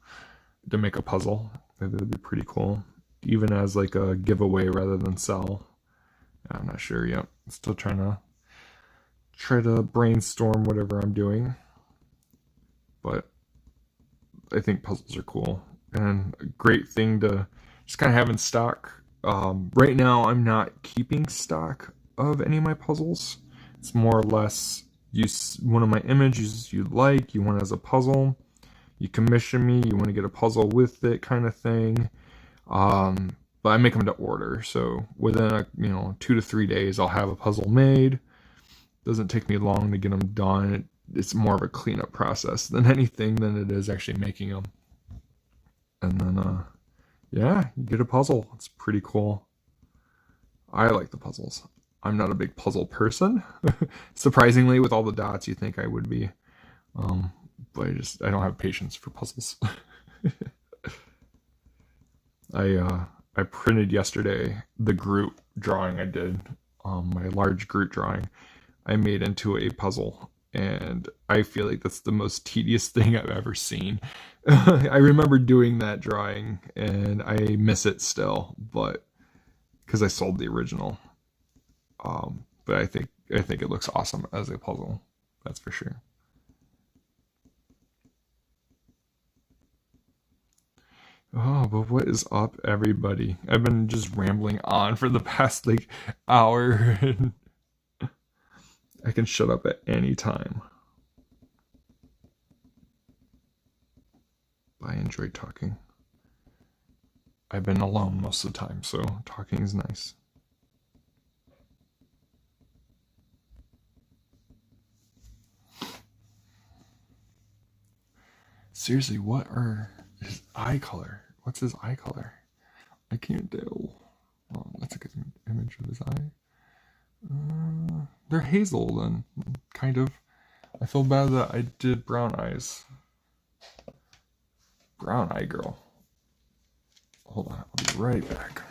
to make a puzzle. I think that'd be pretty cool, even as like a giveaway rather than sell. I'm not sure yet. Still try to brainstorm whatever I'm doing, but I think puzzles are cool and a great thing to just kind of have in stock. Right now, I'm not keeping stock of any of my puzzles. It's more or less one of my images you like, you want as a puzzle, you commission me, you want to get a puzzle with it, kind of thing. But I make them to order, so within 2 to 3 days, I'll have a puzzle made. Doesn't take me long to get them done. It's more of a cleanup process than anything than it is actually making them. And then, yeah, you get a puzzle. It's pretty cool. I like the puzzles. I'm not a big puzzle person. Surprisingly, with all the dots, you think I would be. But I don't have patience for puzzles. I printed yesterday the Groot drawing I did. My large Groot drawing I made into a puzzle. And I feel like that's the most tedious thing I've ever seen. I remember doing that drawing, and I miss it still, but because I sold the original. But I think it looks awesome as a puzzle. That's for sure. Oh, but what is up, everybody? I've been just rambling on for the past like hour. I can shut up at any time. I enjoy talking. I've been alone most of the time, so talking is nice. Seriously, what are his eye color? What's his eye color? I can't tell. Oh, that's a good image of his eye. They're hazel then, kind of. I feel bad that I did brown eyes. Brown eye girl. Hold on, I'll be right back.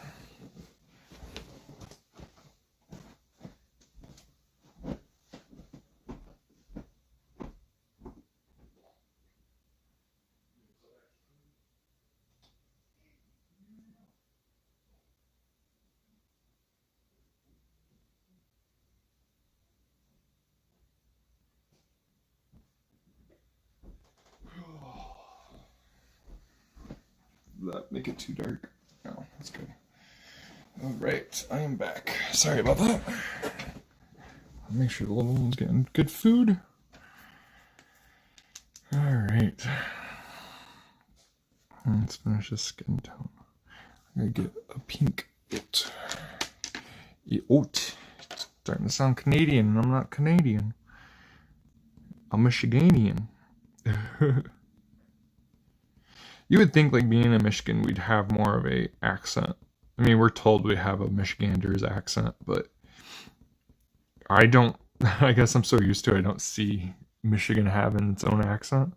Did that make it too dark? No, that's good. All right, I am back. Sorry about that. Make sure the little one's getting good food. All right. Let's finish the skin tone. I'm gonna get a pink oat. Oat. Starting to sound Canadian, and I'm not Canadian. I'm Michiganian. You would think, like, being in Michigan, we'd have more of a accent. I mean, we're told we have a Michigander's accent, but I don't. I guess I'm so used to it, I don't see Michigan having its own accent.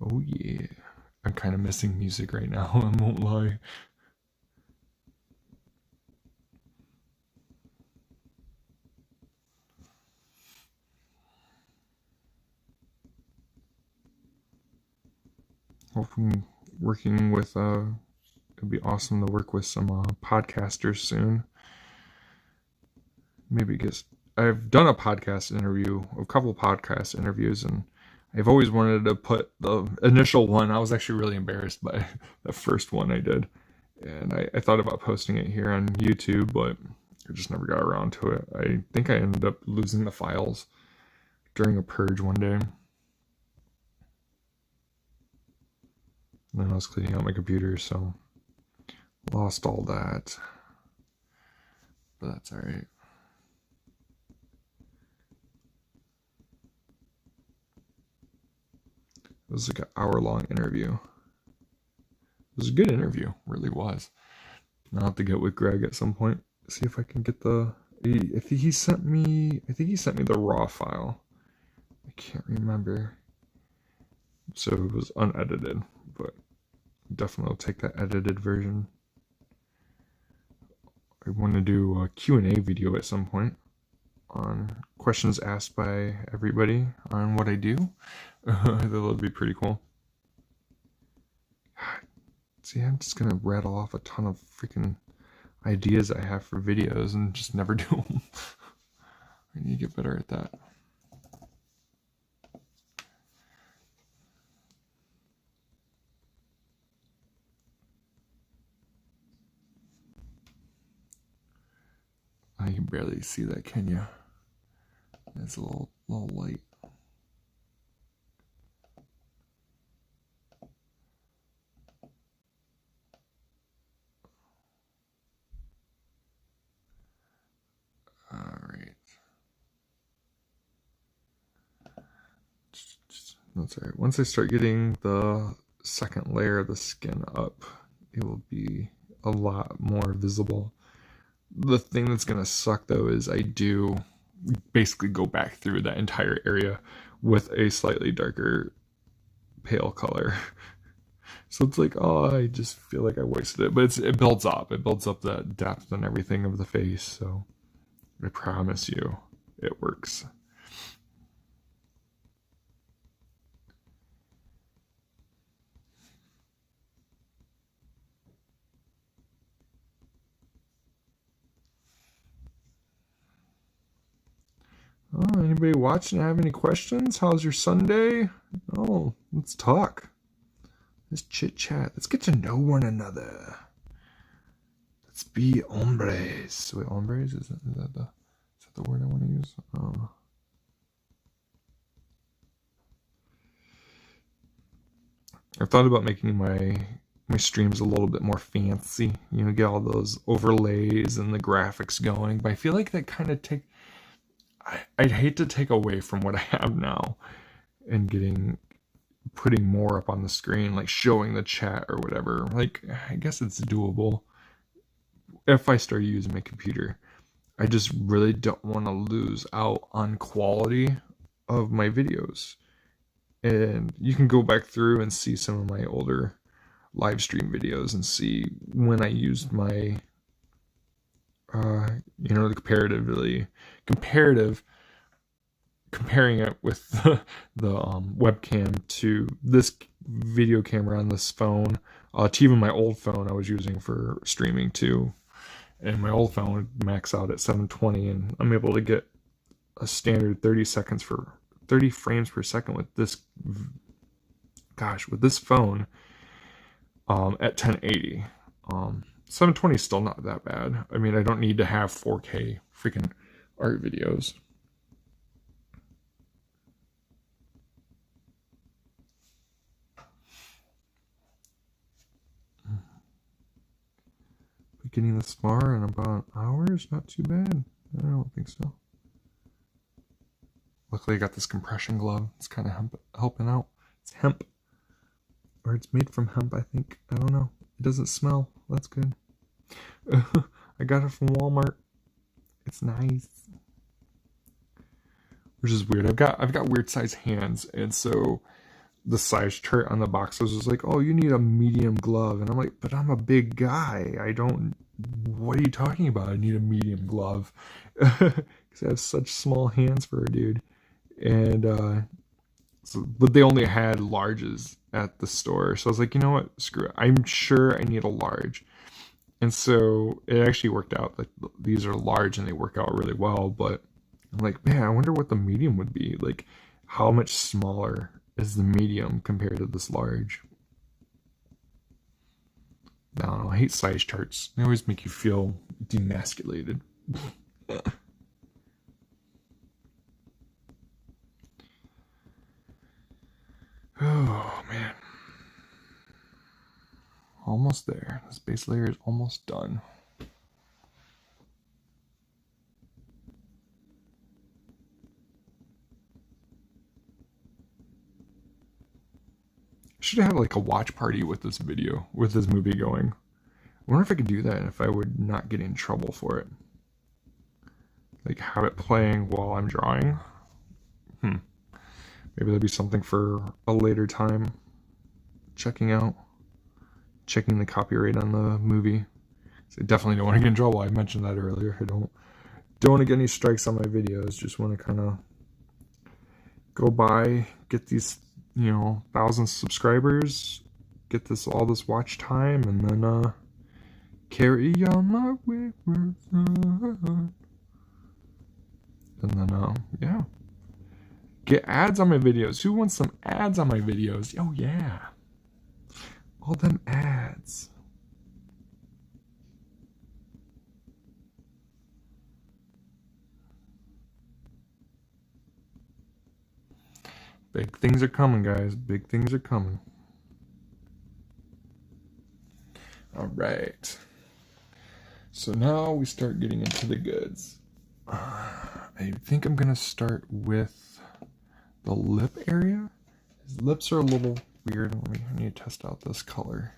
Oh yeah, I'm kind of missing music right now. I won't lie. Hoping working with it'd be awesome to work with some podcasters soon. Maybe get. I've done a podcast interview, a couple podcast interviews, and I've always wanted to put the initial one. I was actually really embarrassed by the first one I did, and I thought about posting it here on YouTube, but I just never got around to it. I think I ended up losing the files during a purge one day. And then I was cleaning out my computer, so lost all that. But that's alright. It was like an hour-long interview. It was a good interview, really was. I'll have to get with Greg at some point. See if I can get the. I think he sent me the raw file. I can't remember. So it was unedited, but definitely will take that edited version. I want to do a Q&A video at some point on questions asked by everybody on what I do. That would be pretty cool. See, I'm just gonna rattle off a ton of freaking ideas I have for videos and just never do them. I need to get better at that. You can barely see that, can you? It's a little light. Alright. That's alright. Once I start getting the second layer of the skin up, it will be a lot more visible. The thing that's going to suck, though, is I do basically go back through that entire area with a slightly darker pale color. So it's like, oh, I just feel like I wasted it. But it builds up. It builds up that depth and everything of the face. So I promise you, it works. Oh, anybody watching have any questions? How's your Sunday? Oh, let's talk. Let's chit chat. Let's get to know one another. Let's be hombres. Wait, hombres? Is that the word I want to use? Oh. I've thought about making my streams a little bit more fancy. You know, get all those overlays and the graphics going. But I feel like that kind of I'd hate to take away from what I have now and putting more up on the screen, like showing the chat or whatever. Like, I guess it's doable if I start using my computer. I just really don't want to lose out on quality of my videos. And you can go back through and see some of my older live stream videos and see when I used my the comparing it with the webcam to this video camera on this phone, to even my old phone I was using for streaming too. And my old phone would max out at 720, and I'm able to get a standard 30 frames per second with this phone at 1080. 720 is still not that bad. I mean, I don't need to have 4K freaking art videos. But getting this far in about an hour is not too bad. I don't think so. Luckily, I got this compression glove. It's kind of helping out. It's hemp. Or it's made from hemp, I think. I don't know. It doesn't smell. That's good. I got it from Walmart. It's nice. Which is weird. I've got weird size hands, and so the size chart on the boxes was like, oh, you need a medium glove. And I'm like, but I'm a big guy. What are you talking about? I need a medium glove. Because I have such small hands for a dude. And but they only had larges at the store. So I was like, you know what? Screw it. I'm sure I need a large. And so it actually worked out. Like, these are large and they work out really well. But I'm like, man, I wonder what the medium would be. Like, how much smaller is the medium compared to this large? I don't know. I hate size charts. They always make you feel demasculated. Oh, man. Almost there. This base layer is almost done. I should have like a watch party with this movie going. I wonder if I could do that and if I would not get in trouble for it. Like, have it playing while I'm drawing. Maybe that'd be something for a later time. Checking the copyright on the movie. So I definitely don't want to get in trouble. I mentioned that earlier. I don't want to get any strikes on my videos. Just want to kind of go by, get these, 1,000 subscribers, get all this watch time, and then carry on my wayward son. And then yeah. Get ads on my videos. Who wants some ads on my videos? Oh, yeah. All them ads. Big things are coming, guys. Big things are coming. All right. So now we start getting into the goods. I think I'm going to start with the lip area. His lips are a little weird. I need to test out this color.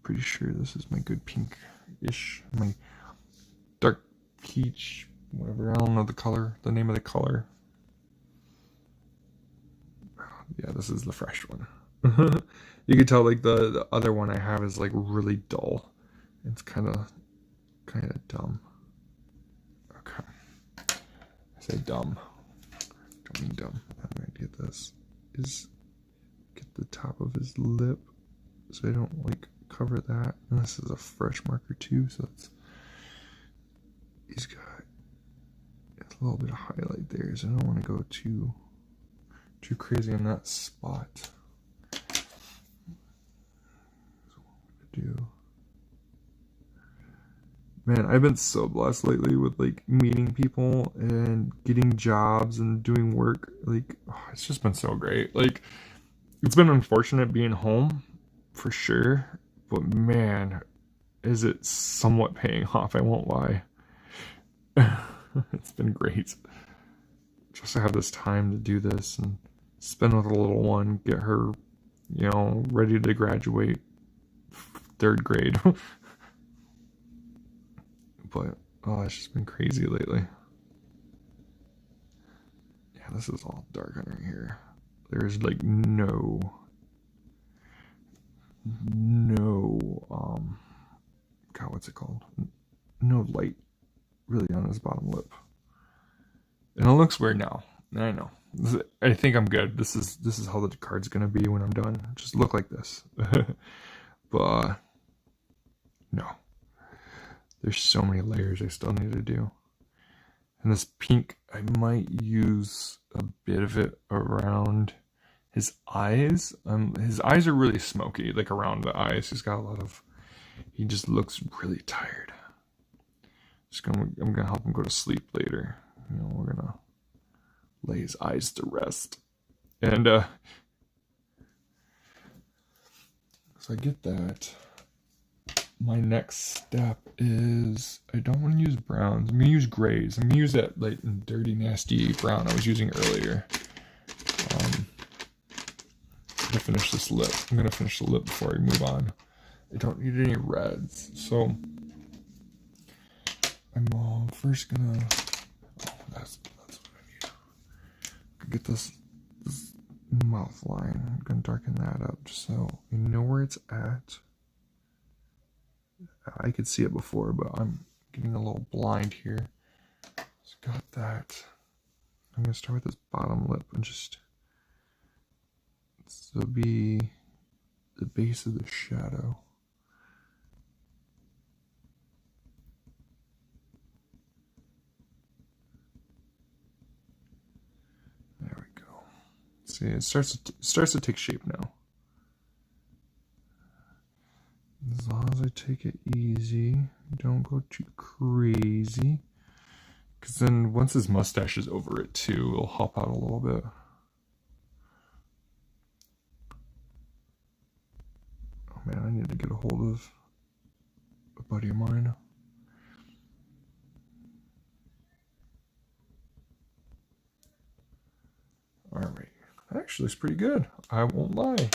Pretty sure this is my good pink-ish. My dark peach, whatever. I don't know the name of the color. Yeah, this is the fresh one. You can tell like the other one I have is like really dull. It's kind of dumb. Okay. I say dumb. Don't mean dumb. I'm going to get this. Get the top of his lip so I don't like cover that. And this is a fresh marker too, so he's got a a little bit of highlight there, so I don't want to go too crazy in that spot. So what I'm gonna do. Man, I've been so blessed lately with like meeting people and getting jobs and doing work. Like, it's just been so great. Like, it's been unfortunate being home for sure, but man, is it somewhat paying off, I won't lie. It's been great just to have this time to do this and spend with a little one, get her, you know, ready to graduate 3rd grade. But, oh, it's just been crazy lately. Yeah, this is all dark under here. There's like no, God, what's it called? No light really on his bottom lip. And it looks weird now. I know. I think I'm good. This is how the card's gonna be when I'm done. Just look like this. But, no. There's so many layers I still need to do. And this pink, I might use a bit of it around his eyes. His eyes are really smoky, like around the eyes. He's got a lot of, he just looks really tired. I'm gonna help him go to sleep later. You know, we're gonna lay his eyes to rest. And so I get that. My next step is, I don't want to use browns. I'm going to use grays. I'm going to use that like dirty, nasty brown I was using earlier. I'm going to finish this lip. I'm going to finish the lip before I move on. I don't need any reds. So I'm first going to, that's what I need. Get this mouth line. I'm going to darken that up just so you know where it's at. I could see it before, but I'm getting a little blind here. So got that. I'm going to start with this bottom lip and just, this will be the base of the shadow. There we go. See, it starts to take shape now. As long as I take it easy, don't go too crazy. Because then once his mustache is over it too, it'll help out a little bit. Oh man, I need to get a hold of a buddy of mine. Alright, that actually looks pretty good. I won't lie.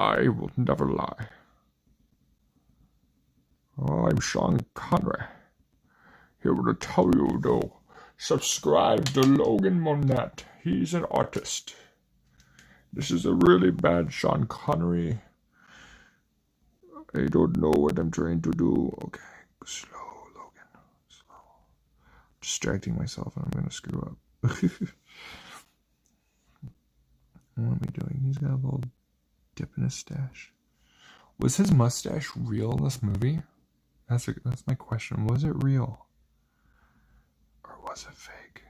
I will never lie. I'm Sean Connery, here to tell you to subscribe to Logan Monette. He's an artist. This is a really bad Sean Connery. I don't know what I'm trying to do. Okay, slow, Logan, slow. Distracting myself and I'm going to screw up. What am I doing? He's got a little dip in his stash. Was his mustache real in this movie? That's my question. Was it real? Or was it fake?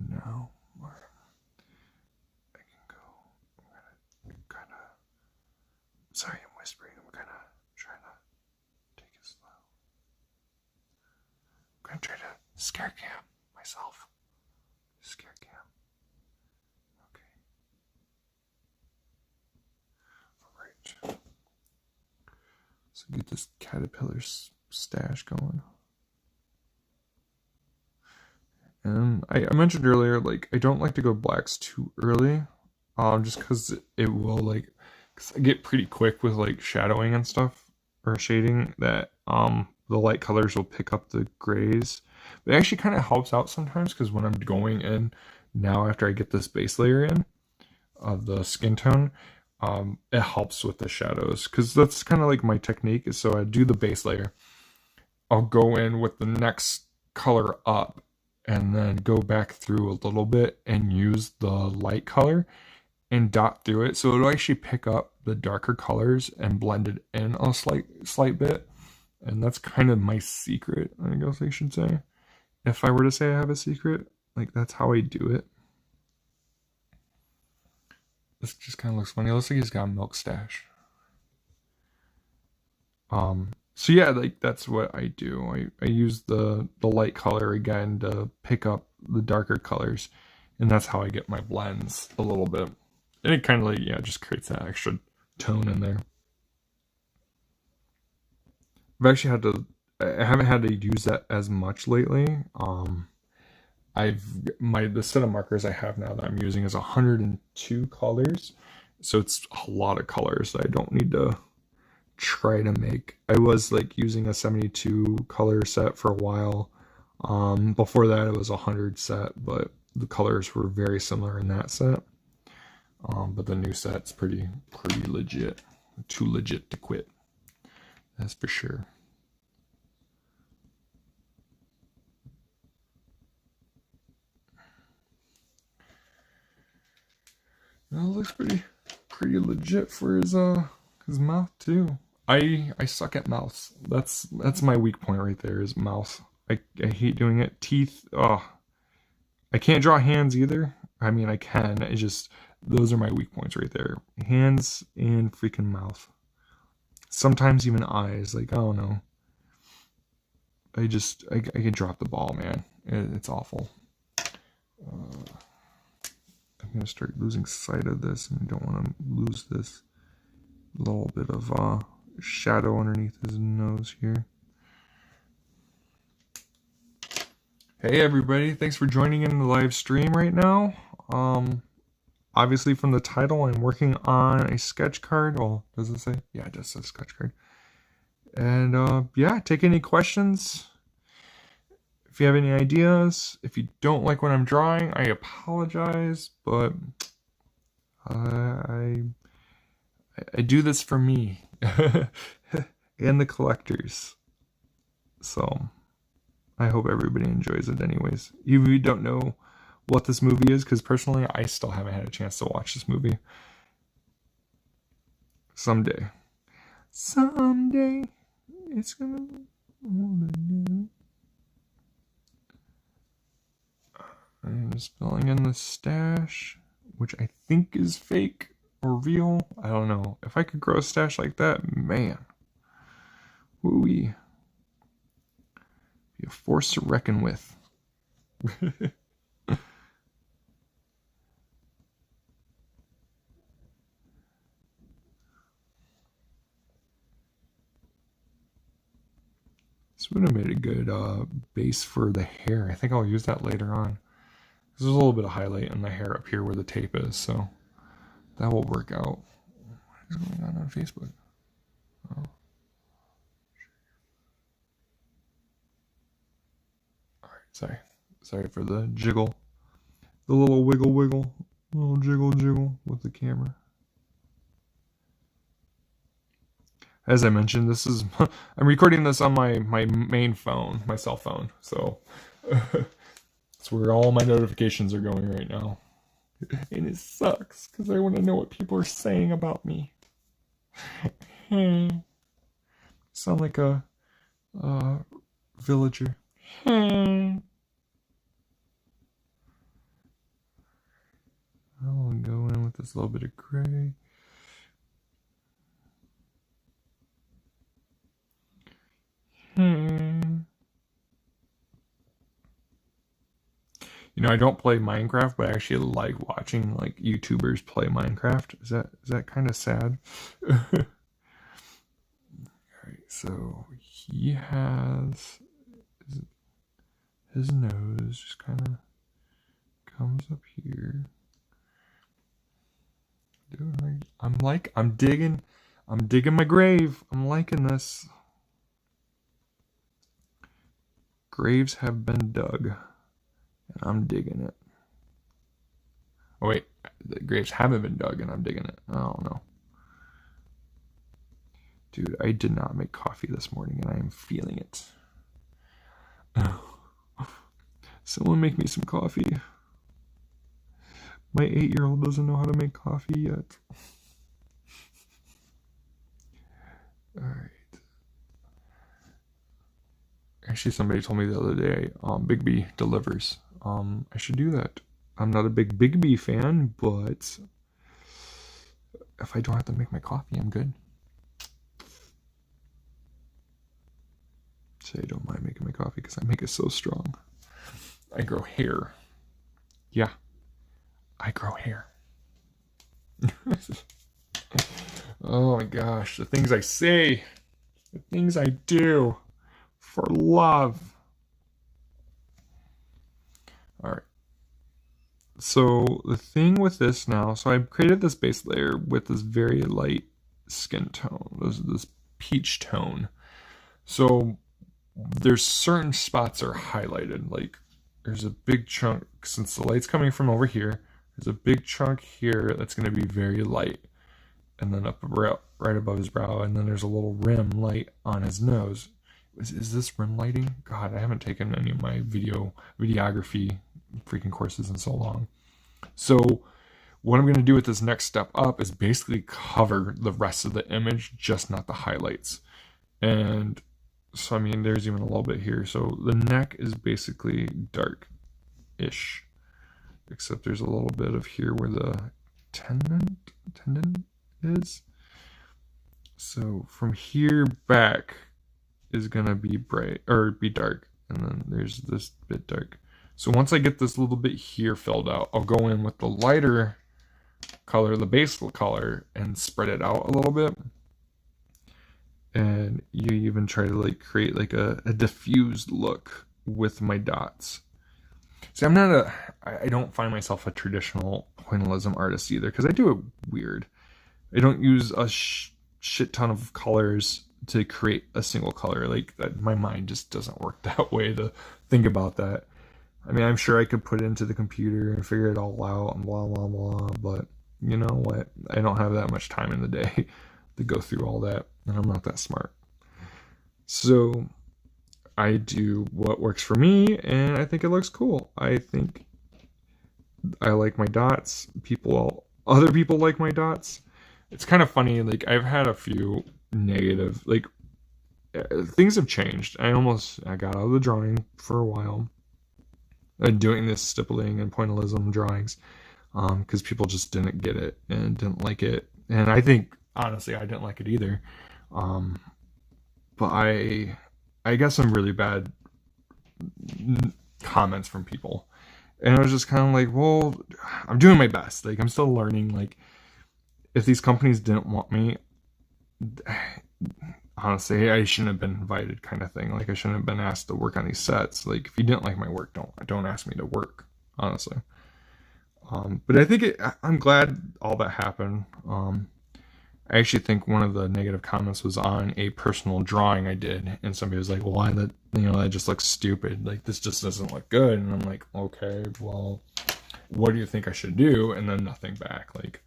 No. I can go. I'm gonna kind of, sorry, I'm whispering. I'm kind of trying to take it slow. I'm gonna try to scare cam myself. Scare cam. So get this caterpillar stash going. And I mentioned earlier, like, I don't like to go blacks too early, just because it will, like, cause I get pretty quick with, like, shadowing and stuff, or shading, that the light colors will pick up the grays. But it actually kind of helps out sometimes, because when I'm going in, now after I get this base layer in, of the skin tone, it helps with the shadows, because that's kind of like my technique. So I do the base layer, I'll go in with the next color up, and then go back through a little bit and use the light color and dot through it, so it'll actually pick up the darker colors and blend it in a slight bit, And that's kind of my secret, I guess I should say. If I were to say I have a secret, like that's how I do it. This just kind of looks funny. It looks like he's got a milk stash. So yeah, like that's what I do. I use the light color again to pick up the darker colors, and that's how I get my blends a little bit. And it kind of like, yeah, just creates that extra tone in there. I've actually I haven't had to use that as much lately. The set of markers I have now that I'm using is 102 colors, so it's a lot of colors that I don't need to try to make. I was like using a 72 color set for a while. Before that it was a 100 set, but the colors were very similar in that set. But the new set's pretty legit. Too legit to quit. That's for sure. That looks pretty legit for his mouth too. I suck at mouths. That's my weak point right there, is mouth. I hate doing it. Teeth, oh. I can't draw hands either. I mean, I can. It's just, those are my weak points right there. Hands and freaking mouth. Sometimes even eyes. Like, I don't know. I can drop the ball, man. It's awful. I'm going to start losing sight of this, and I don't want to lose this little bit of shadow underneath his nose here. Hey everybody, thanks for joining in the live stream right now. Obviously from the title, I'm working on a sketch card. Well, does it say? Yeah, it does say sketch card. And yeah, take any questions. If you have any ideas, if you don't like what I'm drawing, I apologize, but I do this for me and the collectors. So I hope everybody enjoys it anyways. Even if you don't know what this movie is, because personally I still haven't had a chance to watch this movie. Someday it's gonna be. I'm just filling in the stash, which I think is fake or real. I don't know. If I could grow a stash like that, man, woo-wee. Be a force to reckon with. This would have made a good base for the hair. I think I'll use that later on. There's a little bit of highlight in the hair up here where the tape is, so that will work out. What is going on Facebook? Oh. Alright, sorry for the jiggle. The little wiggle, little jiggle with the camera. As I mentioned, this is I'm recording this on my main phone, my cell phone, so that's where all my notifications are going right now. And it sucks, because I want to know what people are saying about me. Sound like a villager. I'll go in with this little bit of gray. You know, I don't play Minecraft, but I actually like watching like YouTubers play Minecraft. Is that kind of sad? Alright, so he has his nose just kind of comes up here. I'm digging my grave. I'm liking this. Graves have been dug, and I'm digging it. Oh wait, the graves haven't been dug, and I'm digging it. I don't know. Dude, I did not make coffee this morning, and I am feeling it. Someone make me some coffee. My 8-year-old doesn't know how to make coffee yet. Alright. Actually, somebody told me the other day, Big B delivers. I should do that. I'm not a big B fan, but if I don't have to make my coffee, I'm good. Say I don't mind making my coffee because I make it so strong. I grow hair. Yeah, I grow hair. Oh my gosh, the things I say, the things I do for love. All right. So the thing with this now, so I've created this base layer with this very light skin tone, this peach tone. So there's certain spots are highlighted, like there's a big chunk, since the light's coming from over here, there's a big chunk here that's going to be very light, and then up right above his brow, and then there's a little rim light on his nose. Is this rim lighting? God, I haven't taken any of my videography freaking courses in so long. So what I'm going to do with this next step up is basically cover the rest of the image, just not the highlights. And so, I mean, there's even a little bit here. So the neck is basically dark-ish, except there's a little bit of here where the tendon is. So from here back is going to be bright, or be dark. And then there's this bit dark. So once I get this little bit here filled out, I'll go in with the lighter color, the base color, and spread it out a little bit. And you even try to like create like a diffused look with my dots. See, I don't find myself a traditional pointillism artist either, because I do it weird. I don't use a shit ton of colors to create a single color. Like that, my mind just doesn't work that way to think about that. I mean, I'm sure I could put it into the computer and figure it all out and blah, blah, blah, but you know what? I don't have that much time in the day to go through all that, and I'm not that smart. So I do what works for me, and I think it looks cool. I think I like my dots. Other people like my dots. It's kind of funny, like I've had a few negative, like things have changed. I got out of the drawing for a while. Doing this stippling and pointillism drawings because people just didn't get it and didn't like it, and I think honestly I didn't like it either, but I got some really bad comments from people, and I was just kind of like, well, I'm doing my best, like I'm still learning. Like if these companies didn't want me, honestly, I shouldn't have been invited, kind of thing. Like I shouldn't have been asked to work on these sets. Like if you didn't like my work, don't ask me to work, honestly. But I think I'm glad all that happened. I actually think one of the negative comments was on a personal drawing I did, and somebody was like, "Why that? That just looks stupid. Like this just doesn't look good." And I'm like, "Okay, well, what do you think I should do?" And then nothing back. Like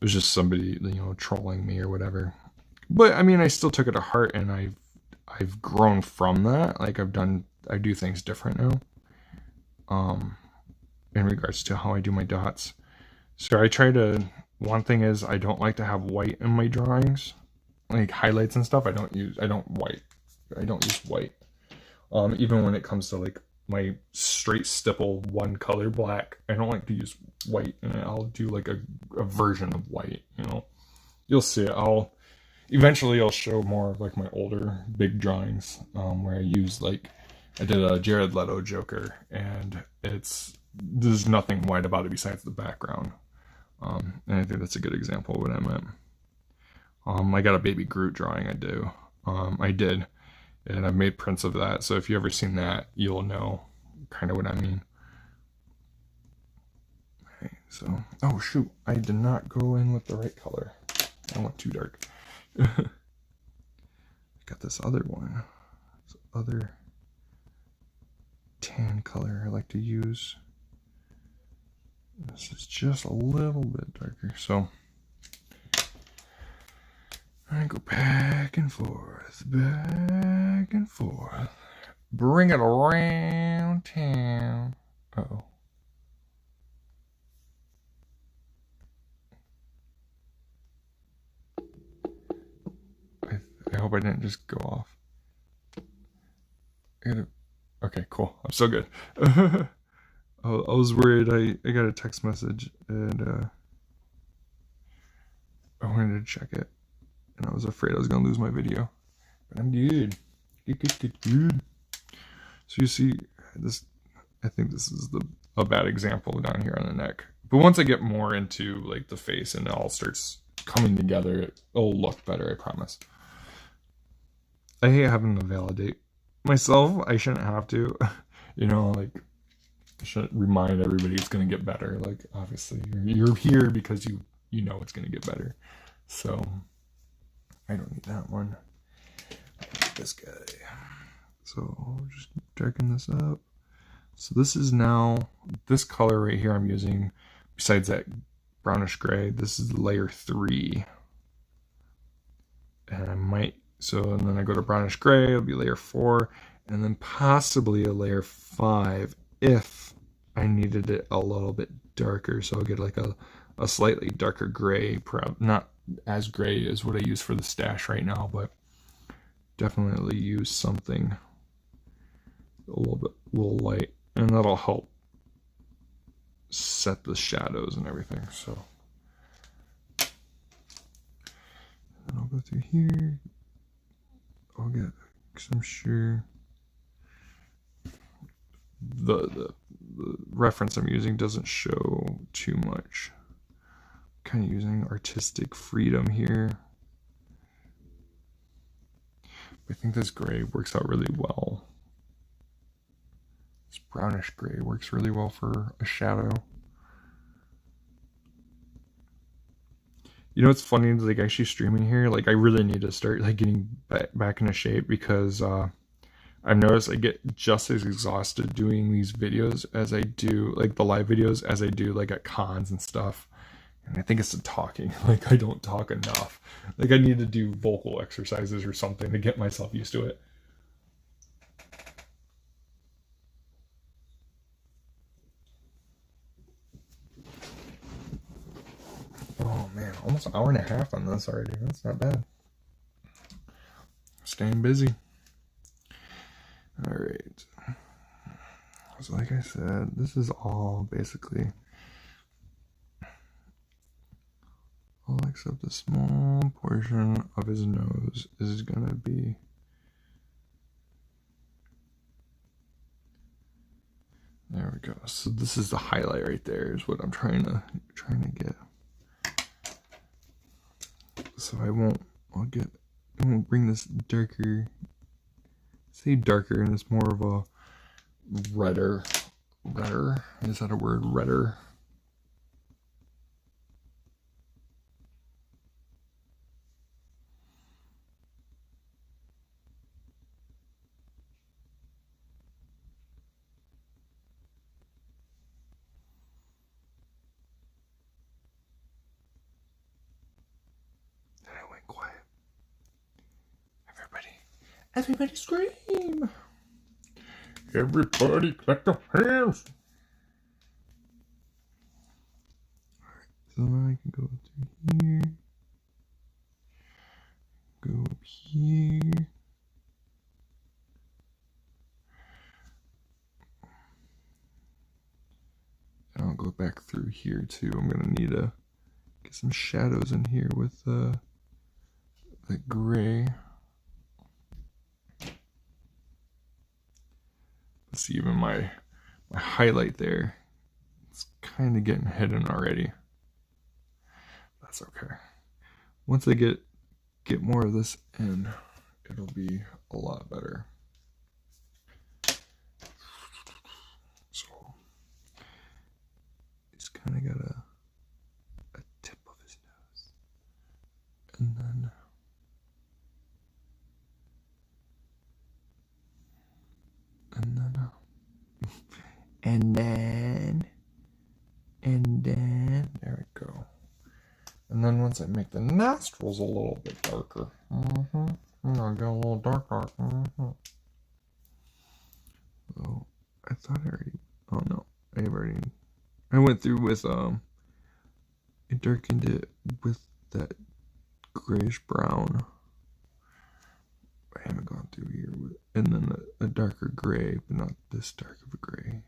it was just somebody trolling me or whatever. But I mean, I still took it to heart, and I've grown from that. Like I do things different now. In regards to how I do my dots. So one thing is I don't like to have white in my drawings. Like highlights and stuff, I don't use white. Even when it comes to like my straight stipple one color black, I don't like to use white, and I'll do like a version of white, You'll see it. Eventually I'll show more of like my older big drawings, where I use I did a Jared Leto Joker, and there's nothing white about it besides the background. And I think that's a good example of what I meant. I got a baby Groot drawing I did, and I've made prints of that. So if you've ever seen that, you'll know kind of what I mean. Okay, so, oh shoot, I did not go in with the right color. I went too dark. Got this other one, this other tan color I like to use. This is just a little bit darker, so I go back and forth, bring it around town. Uh-oh. I hope I didn't just go off. Okay, cool. I'm so good. I was worried. I got a text message and I wanted to check it, and I was afraid I was gonna lose my video. But I'm good. Good. So you see this. I think this is a bad example down here on the neck. But once I get more into like the face and it all starts coming together, it'll look better. I promise. I hate having to validate myself. I shouldn't have to. You know, like I shouldn't remind everybody it's gonna get better. Like obviously you're here because you know it's gonna get better. So I don't need that one. I need this guy. So I'll just darken this up. So this is now, this color right here I'm using, besides that brownish gray, this is layer 3. And I might, and then I go to brownish gray, it'll be layer 4, and then possibly a layer 5 if I needed it a little bit darker. So I'll get like a slightly darker gray, not as gray as what I use for the stash right now, but definitely use something a little light. And that'll help set the shadows and everything. So and I'll go through here. I'll get, because I'm sure the reference I'm using doesn't show too much. Kind of using artistic freedom here. I think this gray works out really well. This brownish gray works really well for a shadow. You know, it's funny, like actually streaming here, like I really need to start like getting back into shape, because I've noticed I get just as exhausted doing these videos as I do, like the live videos, as I do like at cons and stuff. And I think it's the talking, like I don't talk enough. Like I need to do vocal exercises or something to get myself used to it. Oh man, almost an hour and a half on this already. That's not bad. Staying busy. Alright. So like I said, this is all basically all except a small portion of his nose is gonna be there we go. So this is the highlight right there is what I'm trying to get. So I won't bring this darker, say darker, and it's more of a redder, is that a word, redder? Quiet. Everybody scream! Everybody clap their hands! Alright, so now I can go through here. Go up here. And I'll go back through here too. I'm gonna need to get some shadows in here with the gray. Let's see, even my highlight there, it's kind of getting hidden already. That's okay. Once I get more of this in, it'll be a lot better. So he's kind of got a tip of his nose, and then there we go. And then once I make the nostrils a little bit darker, I'm gonna go a little darker. Oh, I thought I already. Oh no, I went through with I darkened it with that grayish brown. I haven't gone through here with, and then a darker gray, but not this dark of a gray.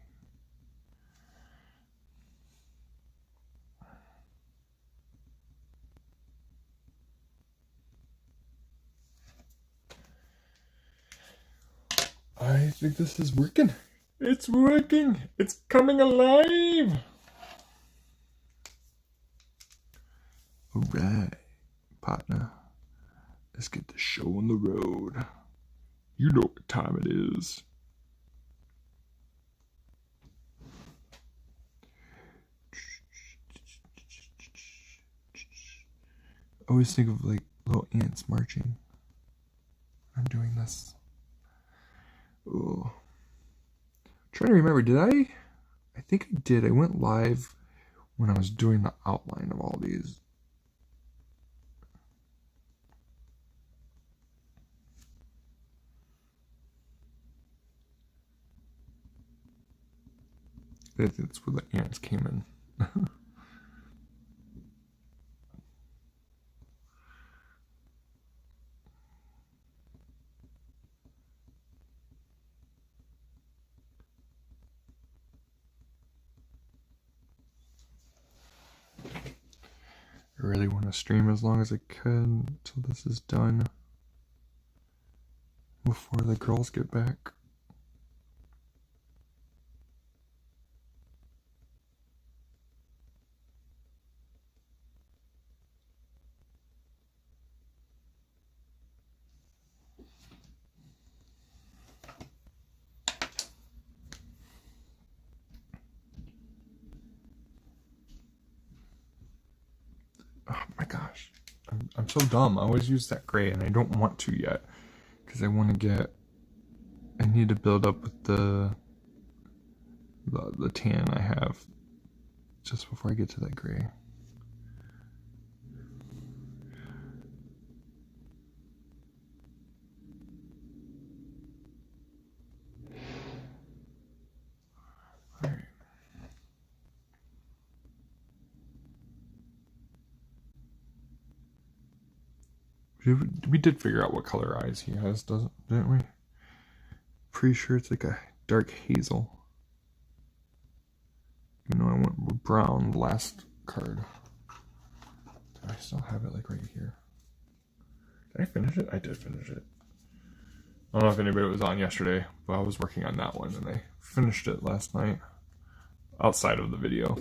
I think this is working. It's working. It's coming alive. All right, partner. Let's get the show on the road. You know what time it is. I always think of like little ants marching. I'm doing this. Oh. Trying to remember, did I think I did. I went live when I was doing the outline of all these. I think that's where the ants came in. I really want to stream as long as I can until this is done before the girls get back. Oh my gosh, I'm so dumb. I always use that gray and I don't want to yet because I need to build up with the tan I have just before I get to that gray. We did figure out what color eyes he has, didn't we? Pretty sure it's like a dark hazel. Even though I went with brown last card. I still have it like right here. Did I finish it? I did finish it. I don't know if anybody was on yesterday, but I was working on that one and I finished it last night outside of the video.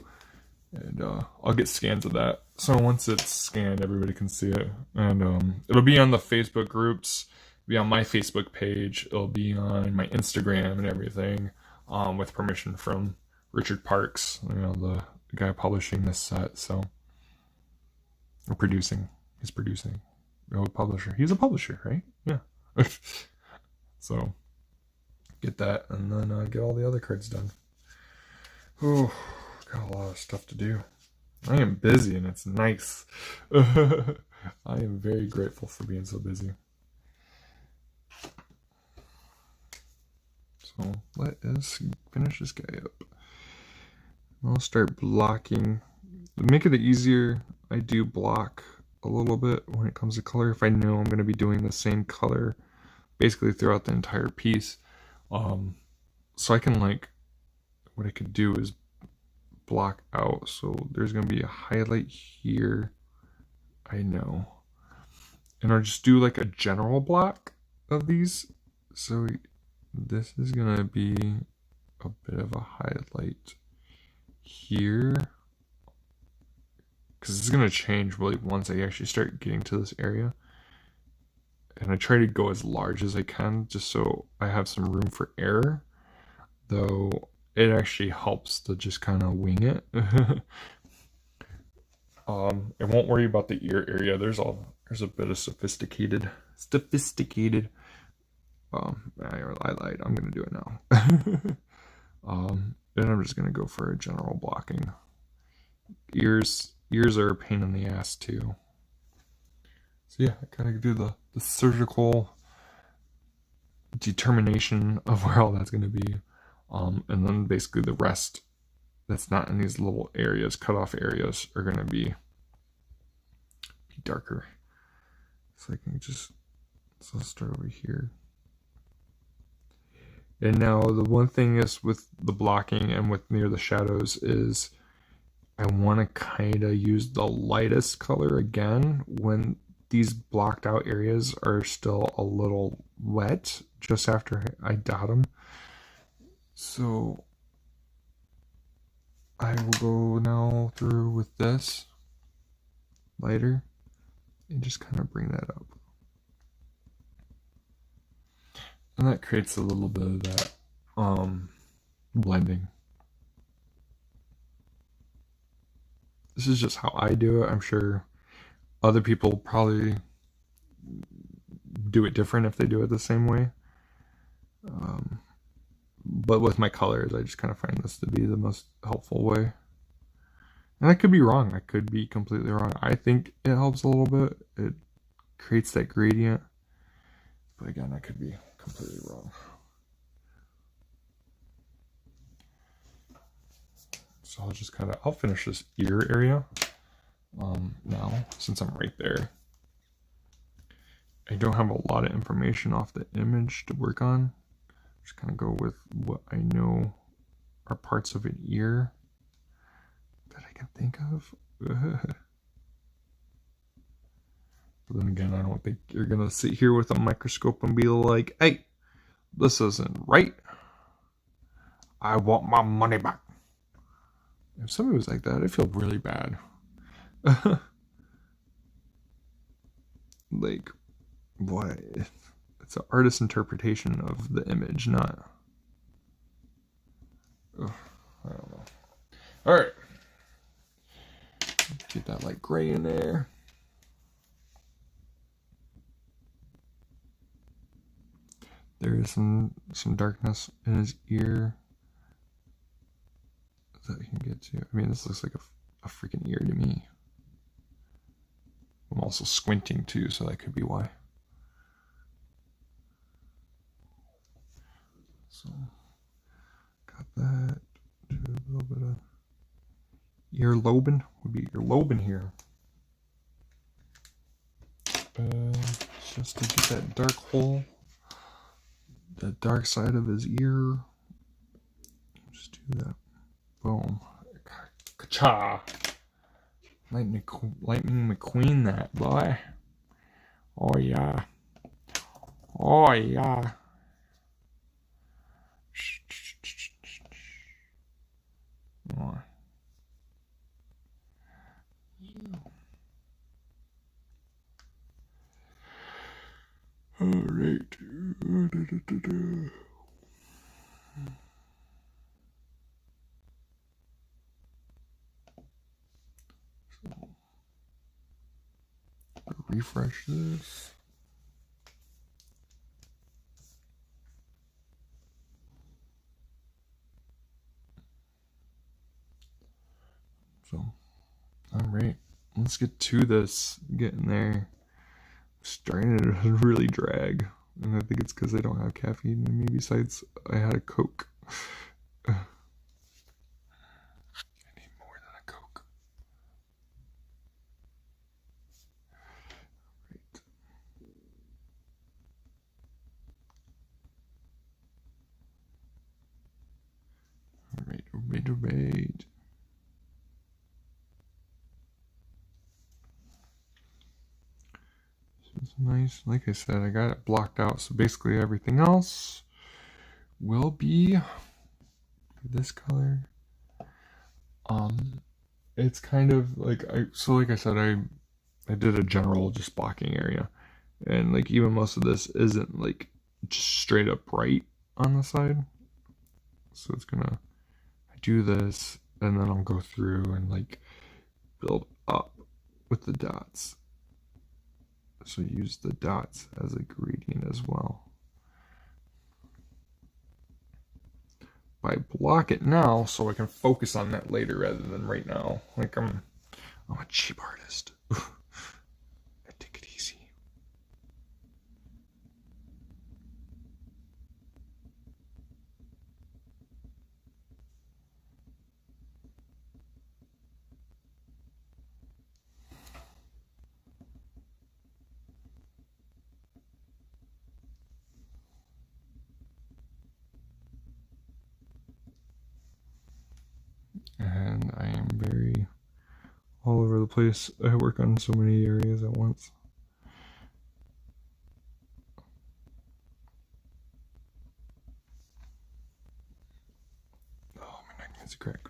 And I'll get scans of that. So once it's scanned, everybody can see it. And it'll be on the Facebook groups, be on my Facebook page, it'll be on my Instagram and everything, with permission from RRParks, you know, the guy publishing this set. So, or producing. He's producing. Oh, publisher. He's a publisher, right? Yeah. So, get that and then get all the other cards done. Oh. Got a lot of stuff to do. I am busy and it's nice. I am very grateful for being so busy. So let us finish this guy up. I'll start blocking. To make it easier, I do block a little bit when it comes to color. If I know I'm going to be doing the same color basically throughout the entire piece. So I can what I could do is block out. So there's going to be a highlight here, I know, and I'll just do like a general block of these. So this is going to be a bit of a highlight here because it's going to change really once I actually start getting to this area. And I try to go as large as I can just so I have some room for error, though it actually helps to just kind of wing it. I won't worry about the ear area. There's a bit of sophisticated. I lied. I'm gonna do it now. Then I'm just gonna go for a general blocking. Ears are a pain in the ass too. So yeah, I kind of do the surgical determination of where all that's gonna be. And then basically the rest that's not in these little areas, cutoff areas, are going to be darker. So I can just So I'll start over here. And now the one thing is with the blocking and with near the shadows is I want to kind of use the lightest color again when these blocked out areas are still a little wet just after I dot them. So I will go now through with this lighter and just kind of bring that up. And that creates a little bit of that blending. This is just how I do it. I'm sure other people probably do it different if they do it the same way. But with my colors, I just kind of find this to be the most helpful way. And I could be wrong. I could be completely wrong. I think it helps a little bit. It creates that gradient. But again, I could be completely wrong. So I'll just kind of, I'll finish this ear area now, since I'm right there. I don't have a lot of information off the image to work on. Just kind of go with what I know are parts of an ear that I can think of. But then again, I don't think you're gonna sit here with a microscope and be like, hey, this isn't right. I want my money back. If somebody was like that, I'd feel really bad. Like, what? It's an artist's interpretation of the image, not... Ugh, I don't know. Alright. Get that light gray in there. There is some darkness in his ear that I can get to. I mean, this looks like a freaking ear to me. I'm also squinting too, so that could be why. So, got that. Do a little bit of earlobing. Would be earlobing here. Just to get that dark hole, the dark side of his ear. Just do that. Boom. Ka-cha. Lightning McQueen that, boy. Oh, yeah. Oh, yeah. More. All right. Refresh this. So, all right, let's get to this. Getting there. Starting to really drag, and I think it's because I don't have caffeine in me. Besides, I had a Coke. I need more than a Coke. All right. It's nice. Like I said, I got it blocked out, so basically everything else will be this color. It's kind of like like I said, I did a general just blocking area, and like even most of this isn't like just straight up bright on the side, so it's gonna do this, and then I'll go through and like build up with the dots. So use the dots as a gradient as well. But I block it now so I can focus on that later rather than right now. Like I'm a cheap artist. I take it easy. all over the place. I work on so many areas at once. Oh, my neck needs a crack.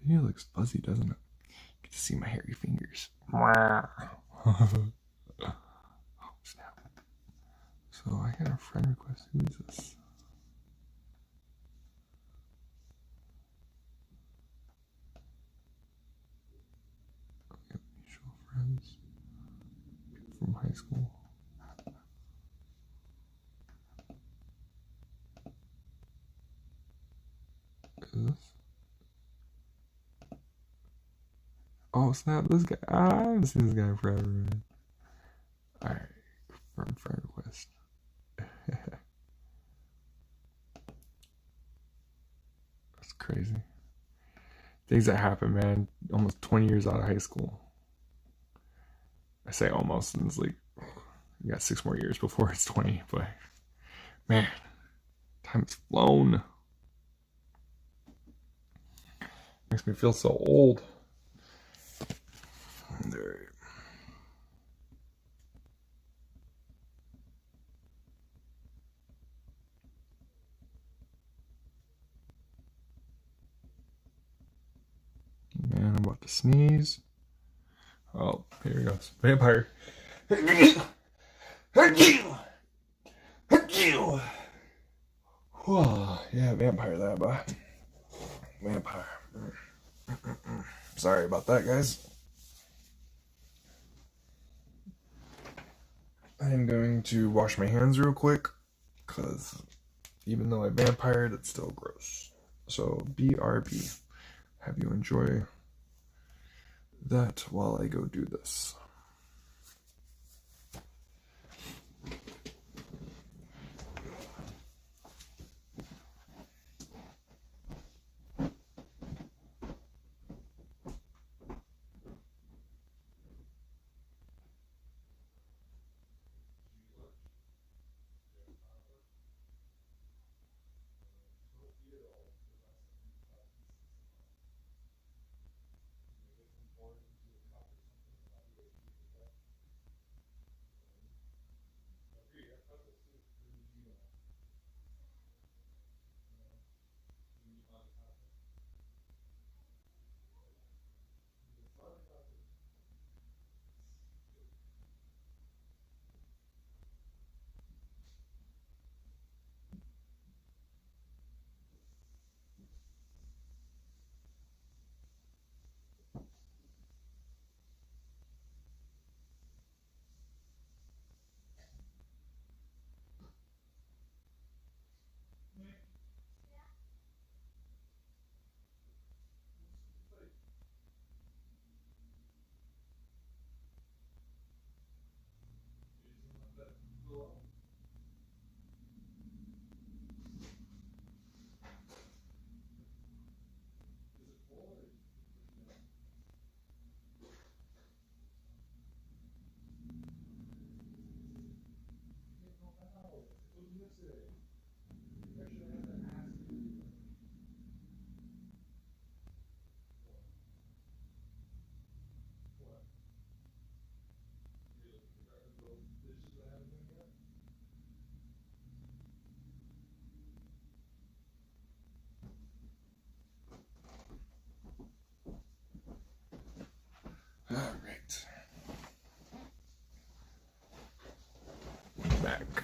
It looks fuzzy, doesn't it? Get to see my hairy fingers. Oh, snap. So I got a friend request. Who is this? Mutual friends from high school. Is this? Oh snap, this guy. I haven't seen this guy in forever, man. Alright, confirm friend request. That's crazy. Things that happen, man. Almost 20 years out of high school. I say almost, and it's like, you got 6 more years before it's 20, but man, time's flown. Makes me feel so old. There. Man, I'm about to sneeze. Oh, here he goes. Vampire. Yeah, vampire that, but vampire. Sorry about that, guys. I'm going to wash my hands real quick, because even though I vampired, it's still gross. So, BRB. Have you enjoy that while I go do this. All right. Back.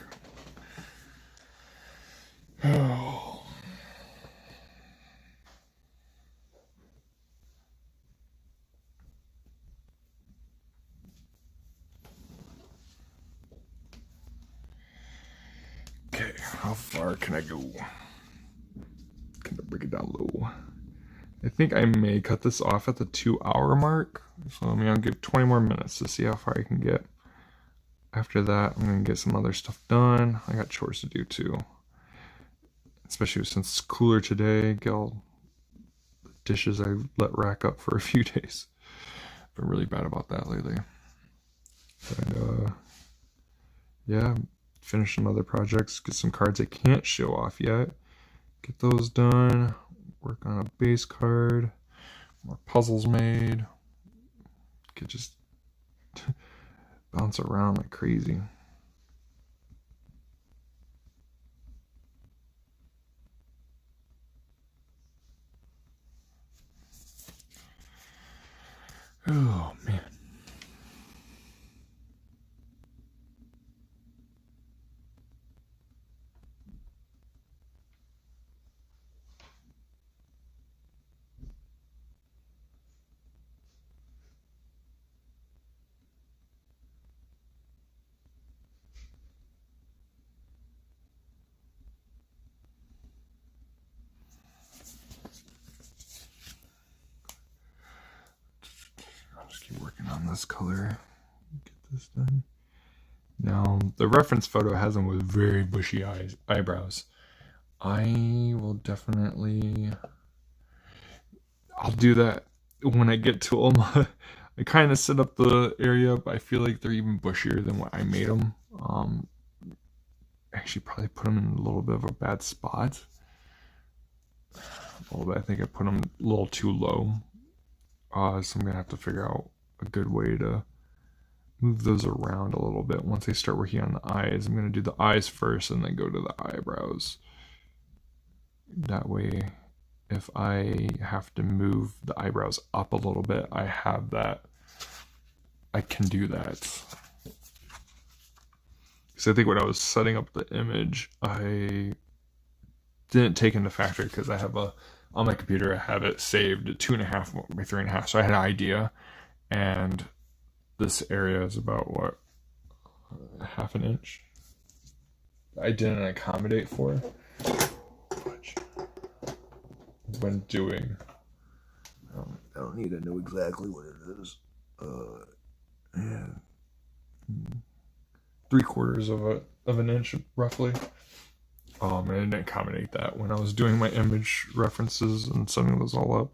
Oh. Okay, how far can I go? Can I break it down low? I think I may cut this off at the 2-hour mark. So I'll give 20 more minutes to see how far I can get. after that, I'm going to get some other stuff done. I got chores to do too. Especially since it's cooler today. Get all the dishes I let rack up for a few days. Been really bad about that lately. And yeah, finish some other projects. Get some cards I can't show off yet. Get those done. Work on a base card. More puzzles made. Could just bounce around like crazy. Oh man. Working on this color, get this done. Now the reference photo has them with very bushy eyebrows. I will definitely, I'll do that when I get to them. I kind of set up the area, but I feel like they're even bushier than what I made them. Actually probably put them in a little bit of a bad spot. A little bit. I think I put them a little too low. So I'm gonna have to figure out a good way to move those around a little bit. Once I start working on the eyes, I'm gonna do the eyes first and then go to the eyebrows. That way, if I have to move the eyebrows up a little bit, I have that. I can do that. So I think when I was setting up the image, I didn't take into factor because I have on my computer, I have it saved at 2.5 by 3.5. So I had an idea, and this area is about what, 1/2 inch. I didn't accommodate for when doing. I don't need to know exactly what it is. Yeah, 3/4 of an inch roughly. I didn't accommodate that when I was doing my image references and setting those all up.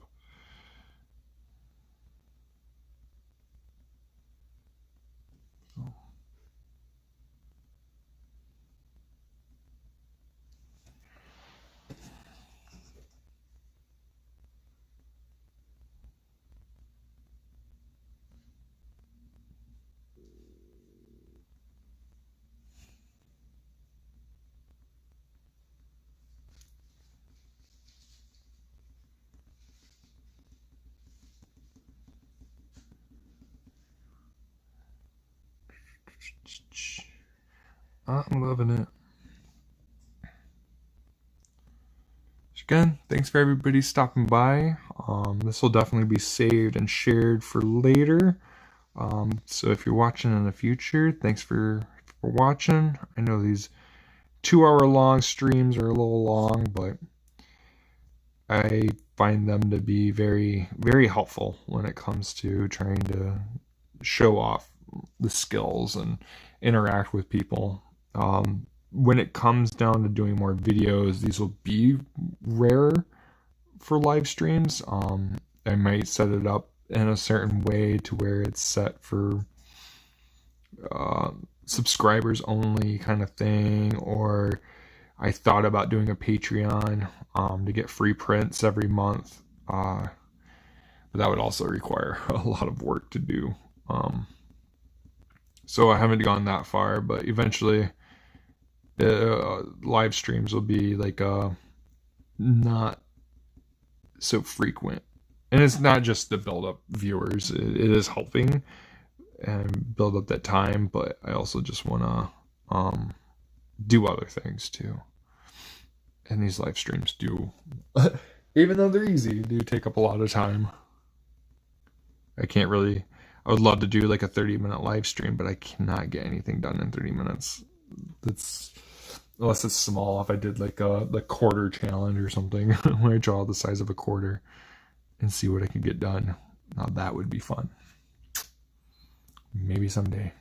I'm loving it. Again, thanks for everybody stopping by. This will definitely be saved and shared for later. So if you're watching in the future, thanks for watching. I know these 2-hour-long streams are a little long, but I find them to be very, very helpful when it comes to trying to show off the skills and interact with people. When it comes down to doing more videos, these will be rare for live streams. I might set it up in a certain way to where it's set for subscribers only kind of thing, or I thought about doing a Patreon to get free prints every month, but that would also require a lot of work to do. So I haven't gone that far, but eventually live streams will be like not so frequent. And it's not just to build up viewers, it is helping and build up that time, but I also just want to do other things too. And these live streams do, even though they're easy, do take up a lot of time. I would love to do like a 30-minute live stream, but I cannot get anything done in 30 minutes. Unless it's small. If I did like the quarter challenge or something, where I draw the size of a quarter and see what I can get done. Now that would be fun. Maybe someday.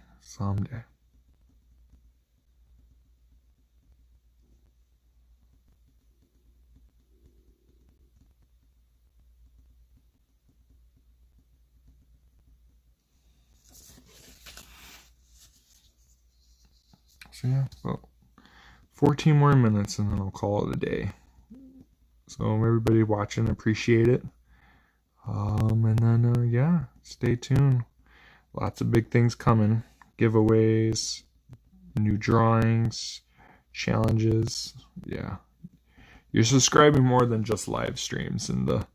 So yeah, well, 14 more minutes and then I'll call it a day. So everybody watching, appreciate it. And then yeah, stay tuned. Lots of big things coming. Giveaways, new drawings, challenges. Yeah. You're subscribing more than just live streams and the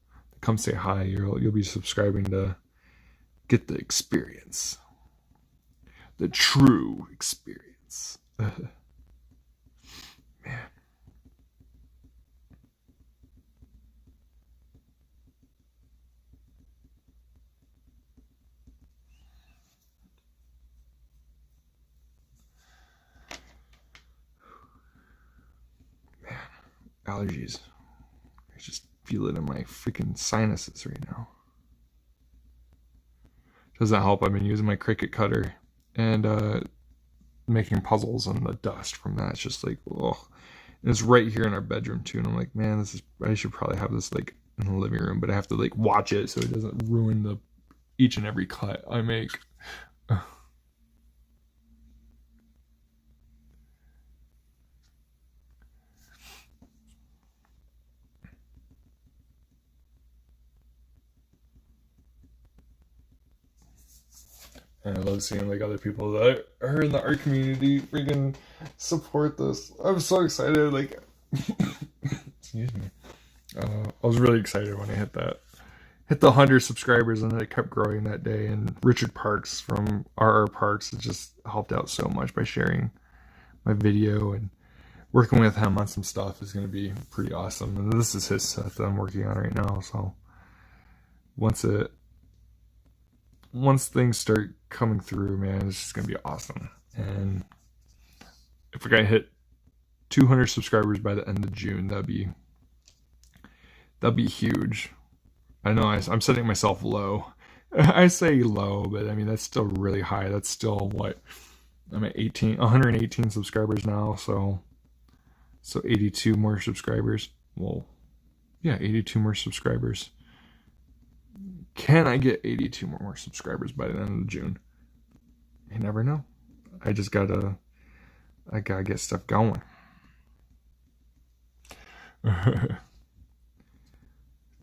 come say hi. You'll be subscribing to get the experience. The true experience. Man. Allergies. I just feel it in my freaking sinuses right now. Doesn't help. I've been using my Cricut cutter and making puzzles, and the dust from that, it's just like, oh. And it's right here in our bedroom too, and I'm like, man, I should probably have this like in the living room, but I have to like watch it so it doesn't ruin each and every cut I make. And I love seeing like other people that are in the art community freaking support this. I'm so excited. Like, excuse me. I was really excited when I hit the 100 subscribers, and then it kept growing that day. And RRParks from RRParks has just helped out so much by sharing my video, and working with him on some stuff is going to be pretty awesome. And this is his set that I'm working on right now. So once things start coming through, man, it's just gonna be awesome. And if we gotta hit 200 subscribers by the end of June, that'd be huge. I know I'm setting myself low. I say low, but I mean that's still really high. That's still what I'm at 118 subscribers now. So 82 more subscribers. Well, yeah, 82 more subscribers. Can I get 82 more subscribers by the end of June? You never know. I gotta get stuff going. I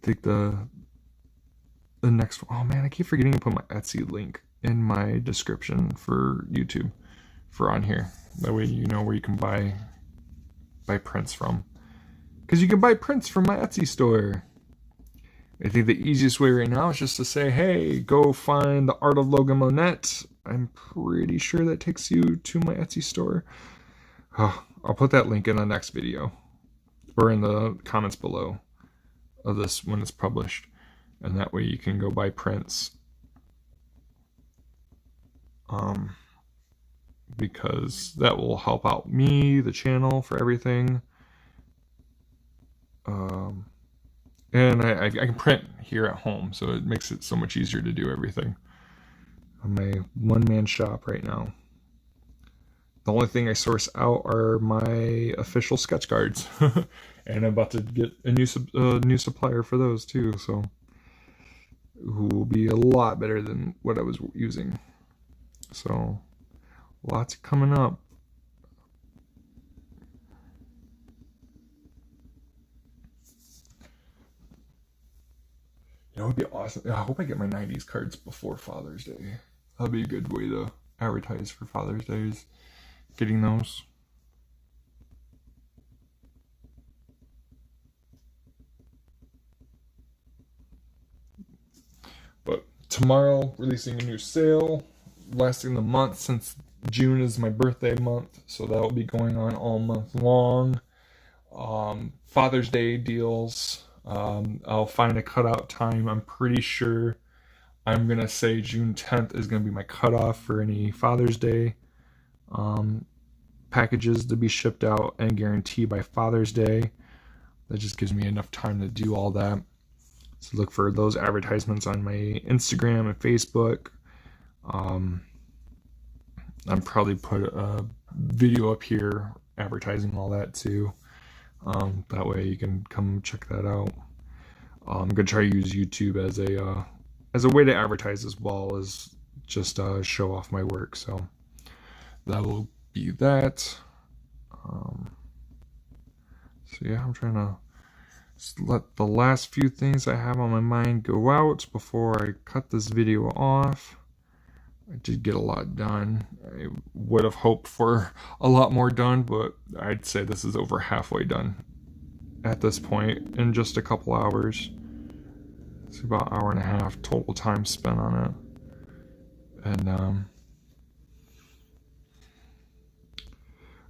think the next one, oh man, I keep forgetting to put my Etsy link in my description for YouTube for on here. That way you know where you can buy prints from. Because you can buy prints from my Etsy store. I think the easiest way right now is just to say, hey, go find the Art of Logan Monette. I'm pretty sure that takes you to my Etsy store. Oh, I'll put that link in the next video, or in the comments below of this when it's published. And that way you can go buy prints. Because that will help out me, the channel, for everything. And I can print here at home, so it makes it so much easier to do everything. I'm a one-man shop right now. The only thing I source out are my official sketch cards. And I'm about to get a new supplier for those too, so who will be a lot better than what I was using. So lots coming up. You know, it would be awesome. I hope I get my 90s cards before Father's Day. That'd be a good way to advertise for Father's Day, is getting those. But tomorrow, releasing a new sale, lasting the month, since June is my birthday month, so that will be going on all month long. Father's Day deals. I'll find a cutout time. I'm pretty sure I'm going to say June 10th is going to be my cutoff for any Father's Day packages to be shipped out and guaranteed by Father's Day. That just gives me enough time to do all that. So look for those advertisements on my Instagram and Facebook. I'm probably put a video up here advertising all that too. That way you can come check that out. I'm gonna try to use YouTube as a way to advertise as well as just show off my work. So that will be that. So yeah, I'm trying to just let the last few things I have on my mind go out before I cut this video off. I did get a lot done. I would have hoped for a lot more done, but I'd say this is over halfway done at this point in just a couple hours. It's about an hour and a half total time spent on it. And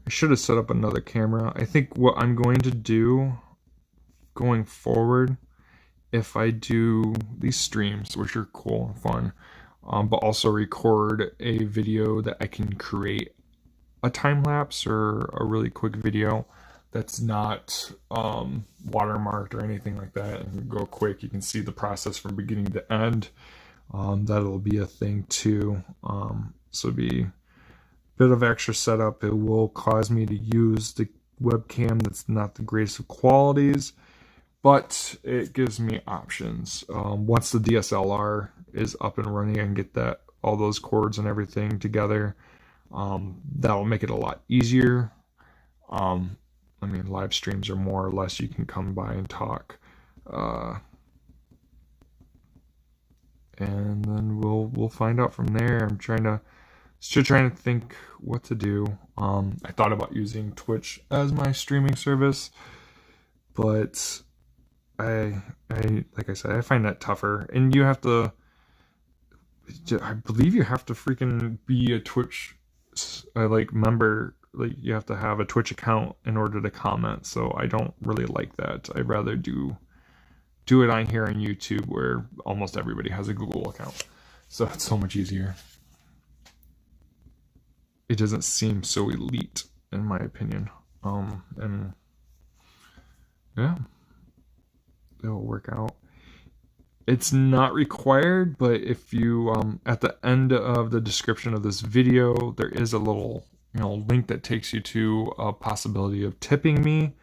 I should have set up another camera. I think what I'm going to do going forward, if I do these streams, which are cool and fun, but also record a video that I can create a time lapse or a really quick video that's not watermarked or anything like that, and go quick. You can see the process from beginning to end. That'll be a thing too. So it'll be a bit of extra setup. It will cause me to use the webcam that's not the greatest of qualities, but it gives me options. Once the DSLR is up and running and get that all those cords and everything together, that'll make it a lot easier. I mean, live streams are more or less you can come by and talk, and then we'll find out from there. I'm still trying to think what to do. I thought about using Twitch as my streaming service, but I like I said, I find that tougher, and you have to, I believe you have to freaking be a Twitch like member. Like, you have to have a Twitch account in order to comment, so I don't really like that. I'd rather do it on here on YouTube, where almost everybody has a Google account, so it's so much easier. It doesn't seem so elite, in my opinion. And yeah, it'll work out. It's not required, but if you at the end of the description of this video, there is a little link that takes you to a possibility of tipping me.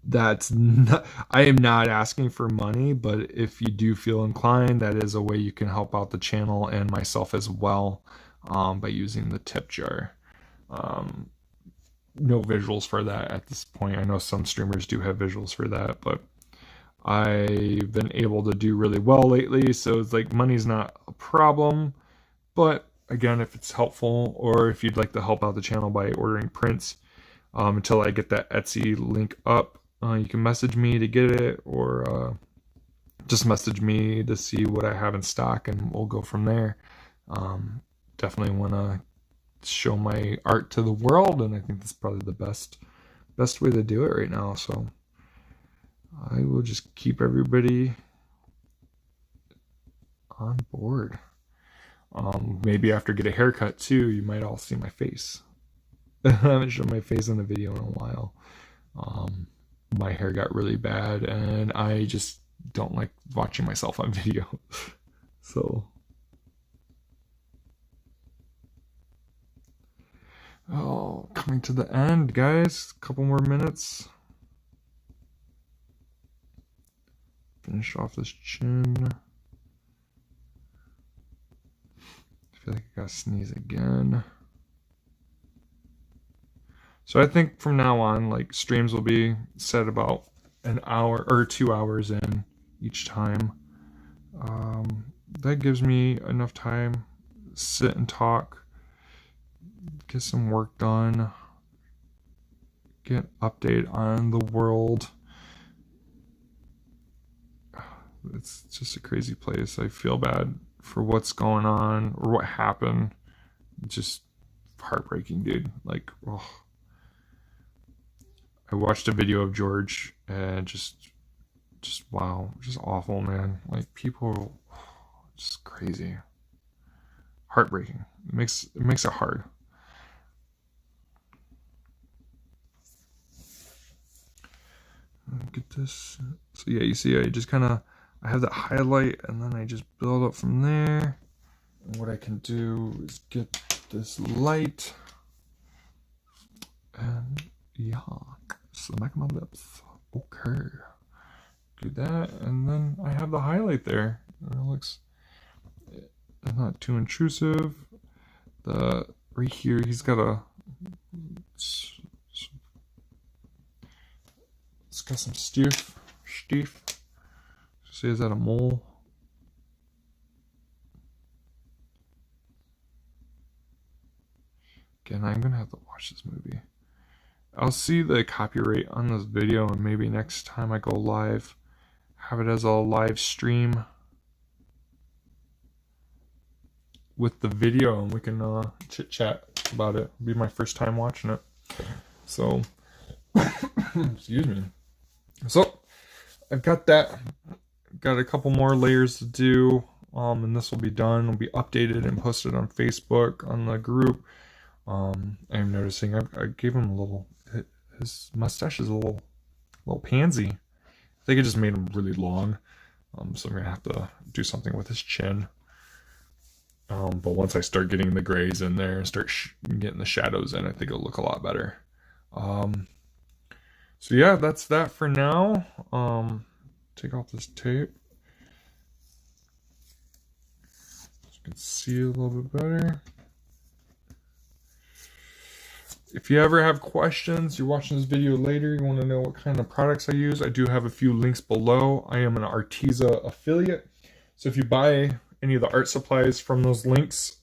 That's not, I am not asking for money, but if you do feel inclined, that is a way you can help out the channel and myself as well, by using the tip jar. No visuals for that at this point. I know some streamers do have visuals for that, but I've been able to do really well lately, so it's like money's not a problem. But again, if it's helpful, or if you'd like to help out the channel by ordering prints, until I get that Etsy link up, you can message me to get it, or just message me to see what I have in stock, and we'll go from there. Definitely want to show my art to the world, and I think that's probably the best way to do it right now. So I will just keep everybody on board. Maybe after I get a haircut too, you might all see my face. I haven't shown my face in the video in a while. My hair got really bad, and I just don't like watching myself on video. So, coming to the end, guys. A couple more minutes. Finish off this chin. I feel like I gotta sneeze again. So I think from now on, like, streams will be set about an hour or 2 hours in each time. That gives me enough time to sit and talk, get some work done, get an update on the world. It's just a crazy place. I feel bad for what's going on or what happened. Just heartbreaking, dude. Like, oh. I watched a video of George, and just wow, just awful, man. Like, people, just crazy, heartbreaking. It makes it hard. Get this. So yeah, you see, I just kind of, I have that highlight, and then I just build up from there. And what I can do is get this light, and yeah, smack my lips. Okay, do that, and then I have the highlight there. And it looks not too intrusive. The right here, he's got a... It's got some stiff. See, is that a mole? Again, I'm gonna have to watch this movie. I'll see the copyright on this video, and maybe next time I go live, have it as a live stream with the video, and we can chit chat about it. It'll be my first time watching it, so excuse me. So I've got that. Got a couple more layers to do, and this will be done. It'll be updated and posted on Facebook on the group. I'm noticing I gave him a little. His mustache is a little pansy. I think it just made him really long. So I'm gonna have to do something with his chin. But once I start getting the grays in there and start getting the shadows in, I think it'll look a lot better. So yeah, that's that for now. Take off this tape so you can see a little bit better. If you ever have questions, you're watching this video later, you want to know what kind of products I use, I do have a few links below. I am an Arteza affiliate, so if you buy any of the art supplies from those links,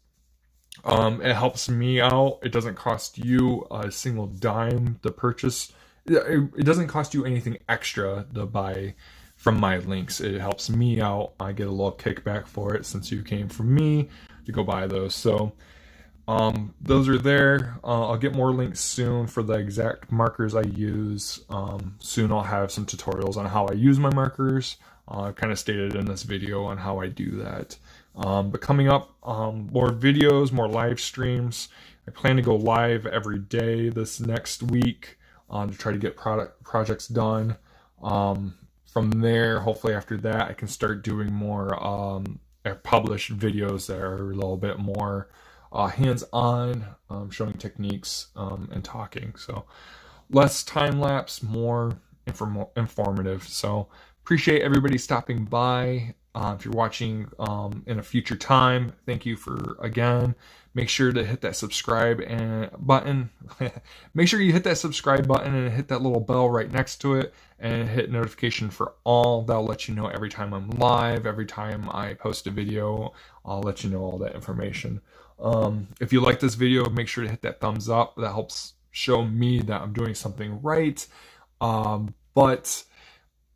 it helps me out. It doesn't cost you a single dime to purchase. It doesn't cost you anything extra to buy from my links. It helps me out. I get a little kickback for it since you came from me to go buy those. So those are there. I'll get more links soon for the exact markers I use. Soon I'll have some tutorials on how I use my markers. I've kind of stated in this video on how I do that. But coming up, more videos, more live streams. I plan to go live every day this next week to try to get projects done. From there, hopefully after that, I can start doing more published videos that are a little bit more hands-on, showing techniques and talking. So less time-lapse, more informative. So appreciate everybody stopping by. If you're watching in a future time, thank you for, again, make sure to hit that subscribe button. Make sure you hit that subscribe button and hit that little bell right next to it and hit notification for all. That'll let you know every time I'm live, every time I post a video, I'll let you know all that information. If you like this video, make sure to hit that thumbs up. That helps show me that I'm doing something right. But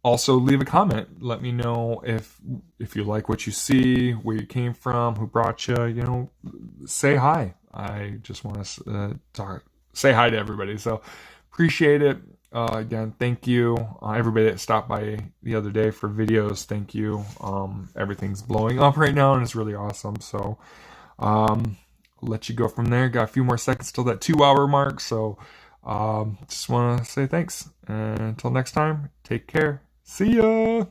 also leave a comment. Let me know if you like what you see, where you came from, who brought you. You know, say hi. I just want to say hi to everybody. So appreciate it. Again, thank you. Everybody that stopped by the other day for videos, thank you. Everything's blowing up right now and it's really awesome. So I'll let you go from there. Got a few more seconds till that 2-hour mark. So just want to say thanks. And until next time, take care. See ya!